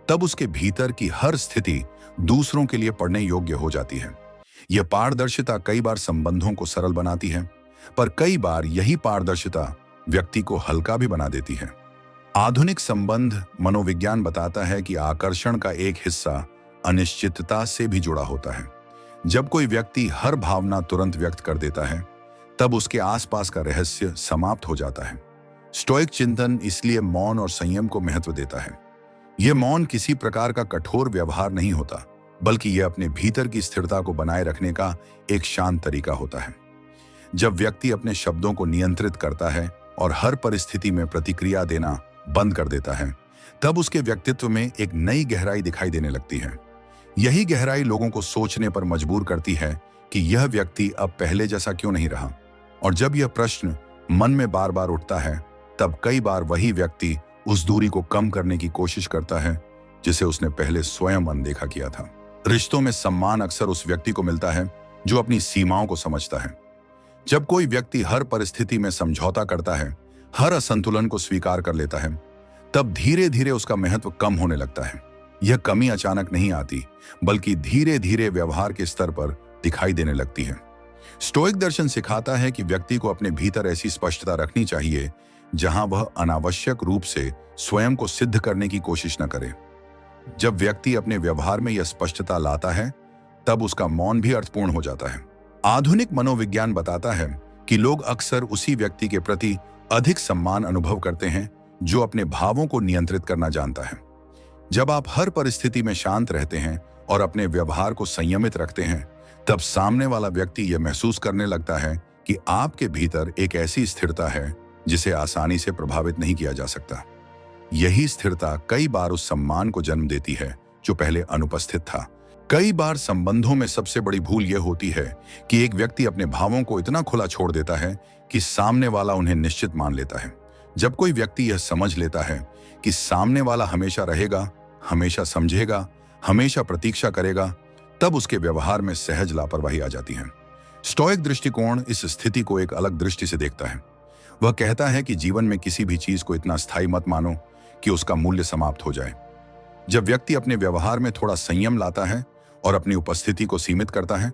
तब उसके भीतर की हर स्थिति दूसरों के लिए पढ़ने योग्य हो जाती है। यह पारदर्शिता कई बार संबंधों को सरल बनाती है, पर कई बार यही पारदर्शिता व्यक्ति को हल्का भी बना देती है। आधुनिक संबंध मनोविज्ञान बताता है कि आकर्षण का एक हिस्सा अनिश्चितता से भी जुड़ा होता है। जब कोई व्यक्ति हर भावना तुरंत व्यक्त कर देता है, तब उसके आसपास का रहस्य समाप्त हो जाता है। स्टोइक चिंतन इसलिए मौन और संयम को महत्व देता है। यह मौन किसी प्रकार का कठोर व्यवहार नहीं होता, बल्कि यह अपने भीतर की स्थिरता को बनाए रखने का एक शांत तरीका होता है। जब व्यक्ति अपने शब्दों को नियंत्रित करता है और हर परिस्थिति में प्रतिक्रिया देना बंद कर देता है, तब उसके व्यक्तित्व में एक नई गहराई दिखाई देने लगती है। यही गहराई लोगों को सोचने पर मजबूर करती है कि यह व्यक्ति अब पहले जैसा क्यों नहीं रहा। और जब यह प्रश्न मन में बार बार उठता है, तब कई बार वही व्यक्ति उस दूरी को कम करने की कोशिश करता है जिसे उसने पहले स्वयं अनदेखा किया था। रिश्तों में सम्मान अक्सर उस व्यक्ति को मिलता है जो अपनी सीमाओं को समझता है। जब कोई व्यक्ति हर परिस्थिति में समझौता करता है, हर असंतुलन को स्वीकार कर लेता है, तब धीरे धीरे उसका महत्व कम होने लगता है। यह कमी अचानक नहीं आती, बल्कि धीरे धीरे व्यवहार के स्तर पर दिखाई देने लगती है। स्टोइक दर्शन सिखाता है कि व्यक्ति को अपने भीतर ऐसी स्पष्टता रखनी चाहिए जहां वह अनावश्यक रूप से स्वयं को सिद्ध करने की कोशिश न करे। जब व्यक्ति अपने व्यवहार में यह स्पष्टता लाता है, तब उसका मौन भी अर्थपूर्ण हो जाता है। आधुनिक मनोविज्ञान बताता है कि लोग अक्सर उसी व्यक्ति के प्रति अधिक सम्मान अनुभव करते हैं जो अपने भावों को नियंत्रित करना जानता है। जब आप हर परिस्थिति में शांत रहते हैं और अपने व्यवहार को संयमित रखते हैं, तब सामने वाला व्यक्ति यह महसूस करने लगता है कि आपके भीतर एक ऐसी स्थिरता है जिसे आसानी से प्रभावित नहीं किया जा सकता। यही स्थिरता कई बार उस सम्मान को जन्म देती है जो पहले अनुपस्थित था। कई बार संबंधों में सबसे बड़ी भूल यह होती है कि एक व्यक्ति अपने भावों को इतना खुला छोड़ देता है कि सामने वाला उन्हें निश्चित मान लेता है। जब कोई व्यक्ति यह समझ लेता है कि सामने वाला हमेशा रहेगा, हमेशा समझेगा, हमेशा प्रतीक्षा करेगा, तब उसके व्यवहार में सहज लापरवाही आ जाती है। स्टोइक दृष्टिकोण इस स्थिति को एक अलग दृष्टि से देखता है। वह कहता है कि जीवन में किसी भी चीज को इतना स्थायी मत मानो कि उसका मूल्य समाप्त हो जाए। जब व्यक्ति अपने व्यवहार में थोड़ा संयम लाता है और अपनी उपस्थिति को सीमित करता है,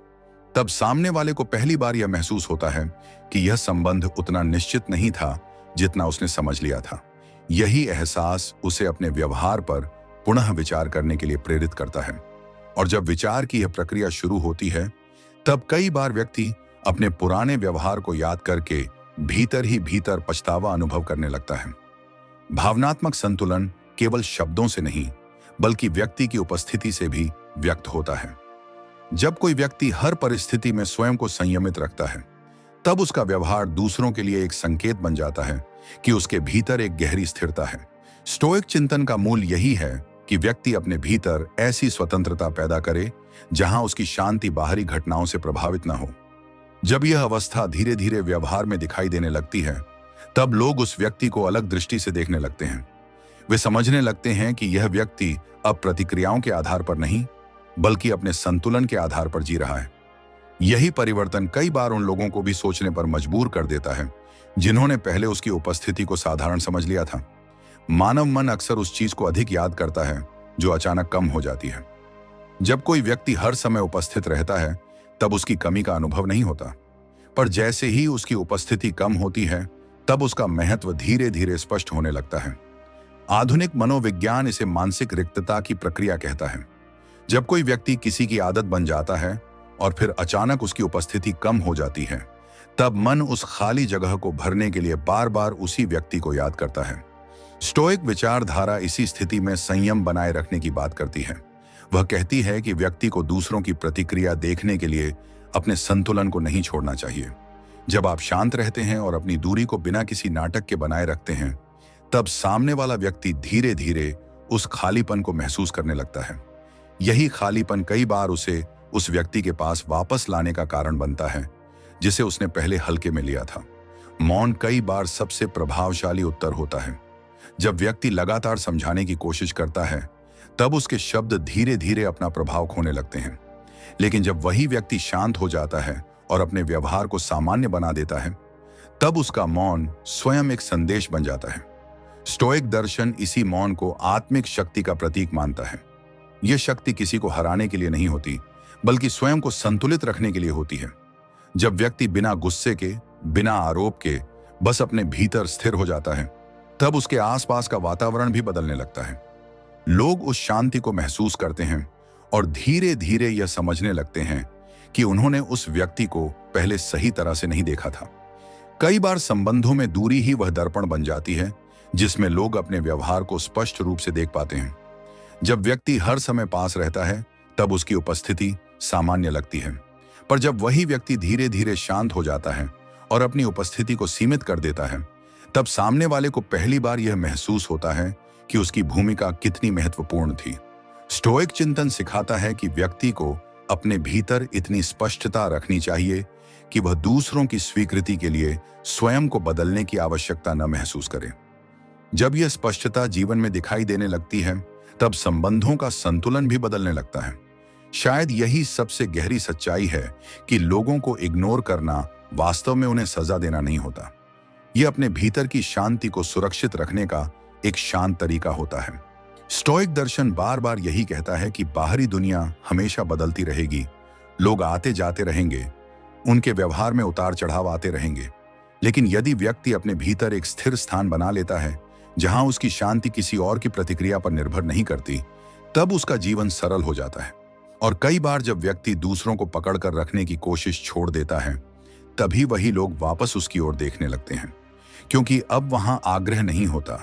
तब सामने वाले को पहली बार यह महसूस होता है कि यह संबंध उतना निश्चित नहीं था जितना उसने समझ लिया था। यही एहसास उसे अपने व्यवहार पर पुनः विचार करने के लिए प्रेरित करता है। और जब विचार की यह प्रक्रिया शुरू होती है, तब कई बार व्यक्ति अपने पुराने व्यवहार को याद करके भीतर ही भीतर पछतावा अनुभव करने लगता है। भावनात्मक संतुलन केवल शब्दों से नहीं, बल्कि व्यक्ति की उपस्थिति से भी व्यक्त होता है। जब कोई व्यक्ति हर परिस्थिति में स्वयं को संयमित रखता है, तब उसका व्यवहार दूसरों के लिए एक संकेत बन जाता है कि उसके भीतर एक गहरी स्थिरता है। स्टोइक चिंतन का मूल यही है कि व्यक्ति अपने भीतर ऐसी स्वतंत्रता पैदा करे जहां उसकी शांति बाहरी घटनाओं से प्रभावित न हो। जब यह अवस्था धीरे धीरे व्यवहार में दिखाई देने लगती है, तब लोग उस व्यक्ति को अलग दृष्टि से देखने लगते हैं। वे समझने लगते हैं कि यह व्यक्ति अब प्रतिक्रियाओं के आधार पर नहीं, बल्कि अपने संतुलन के आधार पर जी रहा है। यही परिवर्तन कई बार उन लोगों को भी सोचने पर मजबूर कर देता है जिन्होंने पहले उसकी उपस्थिति को साधारण समझ लिया था। मानव मन अक्सर उस चीज को अधिक याद करता है जो अचानक कम हो जाती है। जब कोई व्यक्ति हर समय उपस्थित रहता है, तब उसकी कमी का अनुभव नहीं होता, पर जैसे ही उसकी उपस्थिति कम होती है, तब उसका महत्व धीरे धीरे स्पष्ट होने लगता है। आधुनिक मनोविज्ञान इसे मानसिक रिक्तता की प्रक्रिया कहता है। जब कोई व्यक्ति किसी की आदत बन जाता है और फिर अचानक उसकी उपस्थिति कम हो जाती है, तब मन उस खाली जगह को भरने के लिए बार बार उसी व्यक्ति को याद करता है। स्टोइक विचारधारा इसी स्थिति में संयम बनाए रखने की बात करती है। वह कहती है कि व्यक्ति को दूसरों की प्रतिक्रिया देखने के लिए अपने संतुलन को नहीं छोड़ना चाहिए। जब आप शांत रहते हैं और अपनी दूरी को बिना किसी नाटक के बनाए रखते हैं, तब सामने वाला व्यक्ति धीरे धीरे उस खालीपन को महसूस करने लगता है। यही खालीपन कई बार उसे उस व्यक्ति के पास वापस लाने का कारण बनता है जिसे उसने पहले हल्के में लिया था। मौन कई बार सबसे प्रभावशाली उत्तर होता है। जब व्यक्ति लगातार समझाने की कोशिश करता है, तब उसके शब्द धीरे धीरे अपना प्रभाव खोने लगते हैं। लेकिन जब वही व्यक्ति शांत हो जाता है और अपने व्यवहार को सामान्य बना देता है, तब उसका मौन स्वयं एक संदेश बन जाता है। स्टोइक दर्शन इसी मौन को आत्मिक शक्ति का प्रतीक मानता है। यह शक्ति किसी को हराने के लिए नहीं होती, बल्कि स्वयं को संतुलित रखने के लिए होती है। जब व्यक्ति बिना गुस्से के, बिना आरोप के बस अपने भीतर स्थिर हो जाता है, तब उसके आसपास का वातावरण भी बदलने लगता है। लोग उस शांति को महसूस करते हैं और धीरे धीरे यह समझने लगते हैं कि उन्होंने उस व्यक्ति को पहले सही तरह से नहीं देखा था। कई बार संबंधों में दूरी ही वह दर्पण बन जाती है जिसमें लोग अपने व्यवहार को स्पष्ट रूप से देख पाते हैं। जब व्यक्ति हर समय पास रहता है, तब उसकी उपस्थिति सामान्य लगती है, पर जब वही व्यक्ति धीरे धीरे शांत हो जाता है और अपनी उपस्थिति को सीमित कर देता है, तब सामने वाले को पहली बार यह महसूस होता है कि उसकी भूमिका कितनी महत्वपूर्ण थी। स्टोइक चिंतन सिखाता है कि व्यक्ति को अपने भीतर इतनी स्पष्टता रखनी चाहिए कि वह दूसरों की स्वीकृति के लिए स्वयं को बदलने की आवश्यकता न महसूस करे। जब यह स्पष्टता जीवन में दिखाई देने लगती है, तब संबंधों का संतुलन भी बदलने लगता है। शायद यही सबसे गहरी सच्चाई है कि लोगों को इग्नोर करना वास्तव में उन्हें सजा देना नहीं होता। यह अपने भीतर की शांति को सुरक्षित रखने का एक शांत तरीका होता है। स्टोइक दर्शन बार बार यही कहता है कि बाहरी दुनिया हमेशा बदलती रहेगी, लोग आते जाते रहेंगे, उनके व्यवहार में उतार चढ़ाव आते रहेंगे, लेकिन यदि व्यक्ति अपने भीतर एक स्थिर स्थान बना लेता है जहां उसकी शांति किसी और की प्रतिक्रिया पर निर्भर नहीं करती, तब उसका जीवन सरल हो जाता है। और कई बार जब व्यक्ति दूसरों को पकड़ कर रखने की कोशिश छोड़ देता है, तभी वही लोग वापस उसकी ओर देखने लगते हैं, क्योंकि अब वहां आग्रह नहीं होता,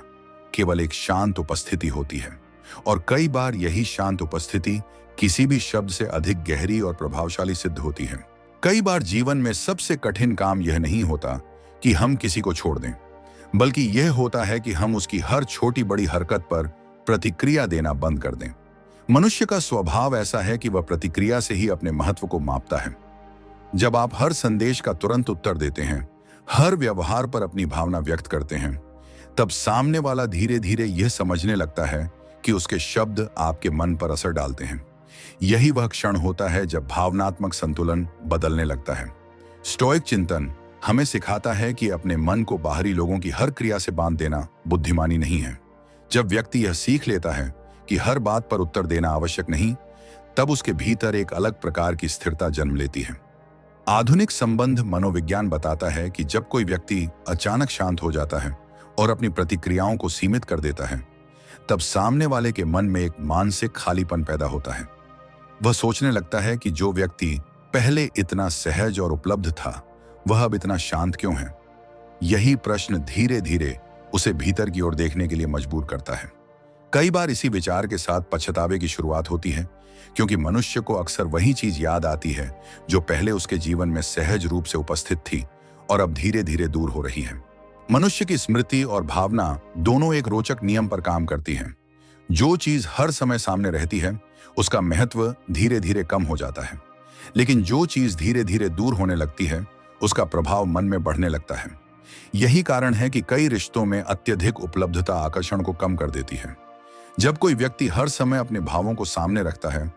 केवल एक शांत उपस्थिति होती है। और कई बार यही शांत उपस्थिति किसी भी शब्द से अधिक गहरी और प्रभावशाली सिद्ध होती है। कई बार जीवन में सबसे कठिन काम यह नहीं होता कि हम किसी को छोड़ दें, बल्कि यह होता है कि हम उसकी हर छोटी बड़ी हरकत पर प्रतिक्रिया देना बंद कर दें। मनुष्य का स्वभाव ऐसा है कि वह प्रतिक्रिया से ही अपने महत्व को मापता है। जब आप हर संदेश का तुरंत उत्तर देते हैं, हर व्यवहार पर अपनी भावना व्यक्त करते हैं, तब सामने वाला धीरे धीरे यह समझने लगता है कि उसके शब्द आपके मन पर असर डालते हैं। यही वह क्षण होता है जब भावनात्मक संतुलन बदलने लगता है। स्टोइक चिंतन हमें सिखाता है कि अपने मन को बाहरी लोगों की हर क्रिया से बांध देना बुद्धिमानी नहीं है। जब व्यक्ति यह सीख लेता है कि हर बात पर उत्तर देना आवश्यक नहीं, तब उसके भीतर एक अलग प्रकार की स्थिरता जन्म लेती है। आधुनिक संबंध मनोविज्ञान बताता है कि जब कोई व्यक्ति अचानक शांत हो जाता है और अपनी प्रतिक्रियाओं को सीमित कर देता है, तब सामने वाले के मन में एक मानसिक खालीपन पैदा होता है। वह सोचने लगता है कि जो व्यक्ति पहले इतना सहज और उपलब्ध था, वह अब इतना शांत क्यों है। यही प्रश्न धीरे धीरे उसे भीतर की ओर देखने के लिए मजबूर करता है। कई बार इसी विचार के साथ पछतावे की शुरुआत होती है, क्योंकि मनुष्य को अक्सर वही चीज याद आती है जो पहले उसके जीवन में सहज रूप से उपस्थित थी और अब धीरे धीरे दूर हो रही है। मनुष्य की स्मृति और भावना दोनों एक रोचक नियम पर काम करती हैं। जो चीज हर समय सामने रहती है, उसका महत्व धीरे धीरे कम हो जाता है, लेकिन जो चीज धीरे धीरे दूर होने लगती है, उसका प्रभाव मन में बढ़ने लगता है। यही कारण है कि कई रिश्तों में अत्यधिक उपलब्धता आकर्षण को कम कर देती है। जब कोई व्यक्ति हर समय अपने भावों को सामने रखता है,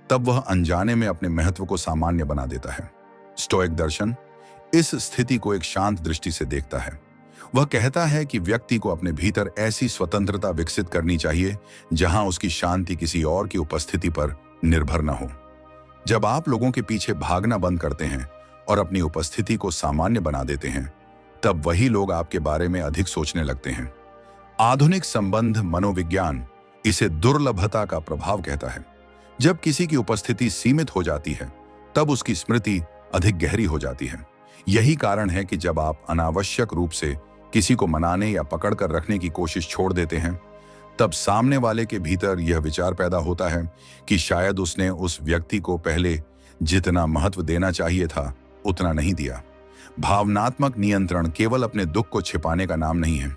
तब वह अनजाने में अपने महत्व को सामान्य बना देता है। स्टोइक दर्शन इस स्थिति को एक शांत दृष्टि से देखता है। वह कहता है कि व्यक्ति को अपने भीतर ऐसी स्वतंत्रता विकसित करनी चाहिए जहां उसकी शांति किसी और की उपस्थिति पर निर्भर न हो। जब आप लोगों के पीछे भागना बंद करते हैं और अपनी उपस्थिति को सामान्य बना देते हैं, तब वही लोग आपके बारे में अधिक सोचने लगते हैं। आधुनिक संबंध मनोविज्ञान इसे दुर्लभता का प्रभाव कहता है। जब किसी की उपस्थिति सीमित हो जाती है, तब उसकी स्मृति अधिक गहरी हो जाती है। यही कारण है कि जब आप अनावश्यक रूप से किसी को मनाने या पकड़ कर रखने की कोशिश छोड़ देते हैं, तब सामने वाले के भीतर यह विचार पैदा होता है कि शायद उसने उस व्यक्ति को पहले जितना महत्व देना चाहिए था, उतना नहीं दिया। भावनात्मक नियंत्रण केवल अपने दुख को छिपाने का नाम नहीं है,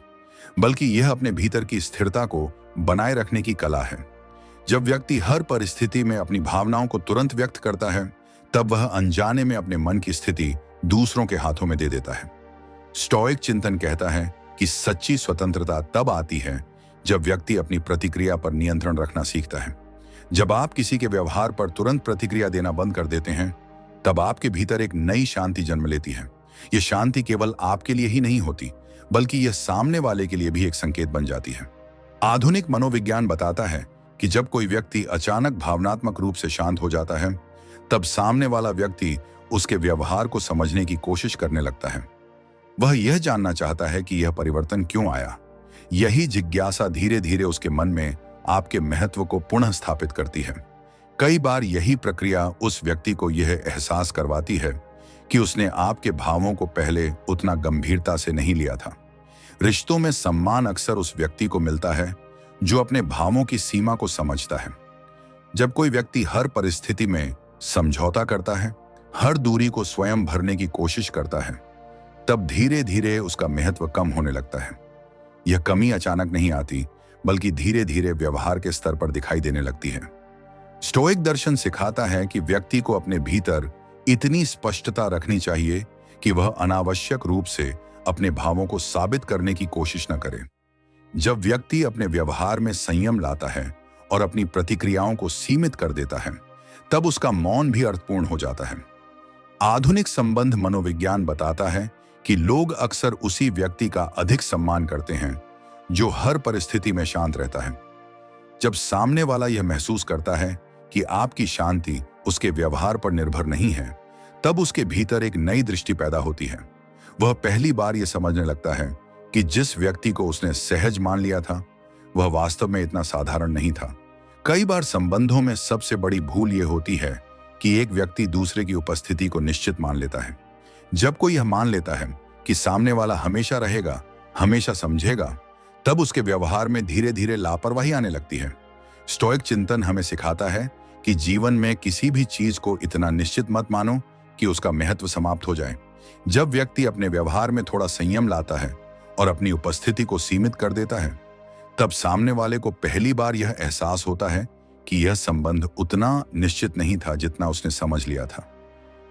बल्कि यह अपने भीतर की स्थिरता को बनाए रखने की कला है। जब व्यक्ति हर परिस्थिति में अपनी भावनाओं को तुरंत व्यक्त करता है, तब वह अनजाने में अपने मन की स्थिति दूसरों के हाथों में दे देता है। स्टोइक चिंतन कहता है कि सच्ची स्वतंत्रता तब आती है जब व्यक्ति अपनी प्रतिक्रिया पर नियंत्रण रखना सीखता है। जब आप किसी के व्यवहार पर तुरंत प्रतिक्रिया देना बंद कर देते हैं, तब आपके भीतर एक नई शांति जन्म लेती है। यह शांति केवल आपके लिए ही नहीं होती, बल्कि यह सामने वाले के लिए भी एक संकेत बन जाती है। आधुनिक मनोविज्ञान बताता है कि जब कोई व्यक्ति अचानक भावनात्मक रूप से शांत हो जाता है, तब सामने वाला व्यक्ति उसके व्यवहार को समझने की कोशिश करने लगता है। वह यह जानना चाहता है कि यह परिवर्तन क्यों आया। यही जिज्ञासा धीरे धीरे उसके मन में आपके महत्व को पुनः स्थापित करती है। कई बार यही प्रक्रिया उस व्यक्ति को यह एहसास करवाती है कि उसने आपके भावों को पहले उतना गंभीरता से नहीं लिया था। रिश्तों में सम्मान अक्सर उस व्यक्ति को मिलता है जो अपने भावों की सीमा को समझता है। जब कोई व्यक्ति हर परिस्थिति में समझौता करता है, हर दूरी को स्वयं भरने की कोशिश करता है, तब धीरे धीरे उसका महत्व कम होने लगता है। यह कमी अचानक नहीं आती, बल्कि धीरे धीरे व्यवहार के स्तर पर दिखाई देने लगती है। स्टोइक दर्शन सिखाता है कि व्यक्ति को अपने भीतर इतनी स्पष्टता रखनी चाहिए कि वह अनावश्यक रूप से अपने भावों को साबित करने की कोशिश न करे। जब व्यक्ति अपने व्यवहार में संयम लाता है और अपनी प्रतिक्रियाओं को सीमित कर देता है, तब उसका मौन भी अर्थपूर्ण हो जाता है। आधुनिक संबंध मनोविज्ञान बताता है कि लोग अक्सर उसी व्यक्ति का अधिक सम्मान करते हैं जो हर परिस्थिति में शांत रहता है। जब सामने वाला यह महसूस करता है कि आपकी शांति उसके व्यवहार पर निर्भर नहीं है, तब उसके भीतर एक नई दृष्टि पैदा होती है। वह पहली बार यह समझने लगता है कि जिस व्यक्ति को उसने सहज मान लिया था, वह वास्तव में इतना साधारण नहीं था। कई बार संबंधों में सबसे बड़ी भूल यह होती है कि एक व्यक्ति दूसरे की उपस्थिति को निश्चित मान लेता है। जब कोई यह मान लेता है कि सामने वाला हमेशा रहेगा, हमेशा समझेगा, तब उसके व्यवहार में धीरे धीरे लापरवाही आने लगती है। स्टोइक चिंतन हमें सिखाता है कि जीवन में किसी भी चीज को इतना निश्चित मत मानो कि उसका महत्व समाप्त हो जाए। जब व्यक्ति अपने व्यवहार में थोड़ा संयम लाता है और अपनी उपस्थिति को सीमित कर देता है, तब सामने वाले को पहली बार यह एहसास होता है कि यह संबंध उतना निश्चित नहीं था जितना उसने समझ लिया था।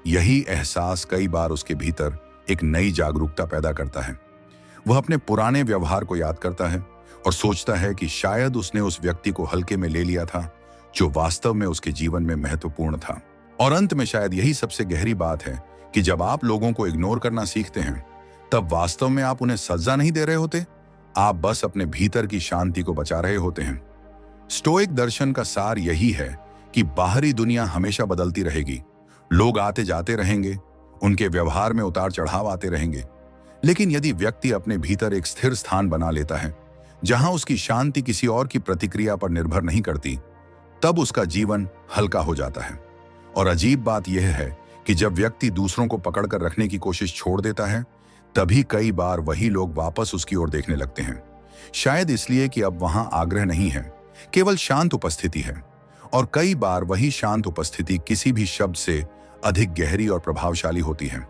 यही एहसास कई बार उसके भीतर एक नई जागरूकता पैदा करता है। वह अपने पुराने व्यवहार को याद करता है और सोचता है कि शायद उसने उस व्यक्ति को हल्के में ले लिया था जो वास्तव में उसके जीवन में महत्वपूर्ण था। और अंत में शायद यही सबसे गहरी बात है कि जब आप लोगों को इग्नोर करना सीखते हैं, तब वास्तव में आप उन्हें सजा नहीं दे रहे होते, आप बस अपने भीतर की शांति को बचा रहे होते हैं। स्टोइक दर्शन का सार यही है कि बाहरी दुनिया हमेशा बदलती रहेगी, लोग आते जाते रहेंगे, उनके व्यवहार में उतार चढ़ाव आते रहेंगे, लेकिन यदि व्यक्ति अपने भीतर एक स्थिर स्थान बना लेता है जहां उसकी शांति किसी और की प्रतिक्रिया पर निर्भर नहीं करती, तब उसका जीवन हल्का हो जाता है। और अजीब बात यह है कि जब व्यक्ति दूसरों को पकड़कर रखने की कोशिश छोड़ देता है, तभी कई बार वही लोग वापस उसकी ओर देखने लगते हैं। शायद इसलिए कि अब वहां आग्रह नहीं है, केवल शांत उपस्थिति है। और कई बार वही शांत उपस्थिति किसी भी शब्द से अधिक गहरी और प्रभावशाली होती है।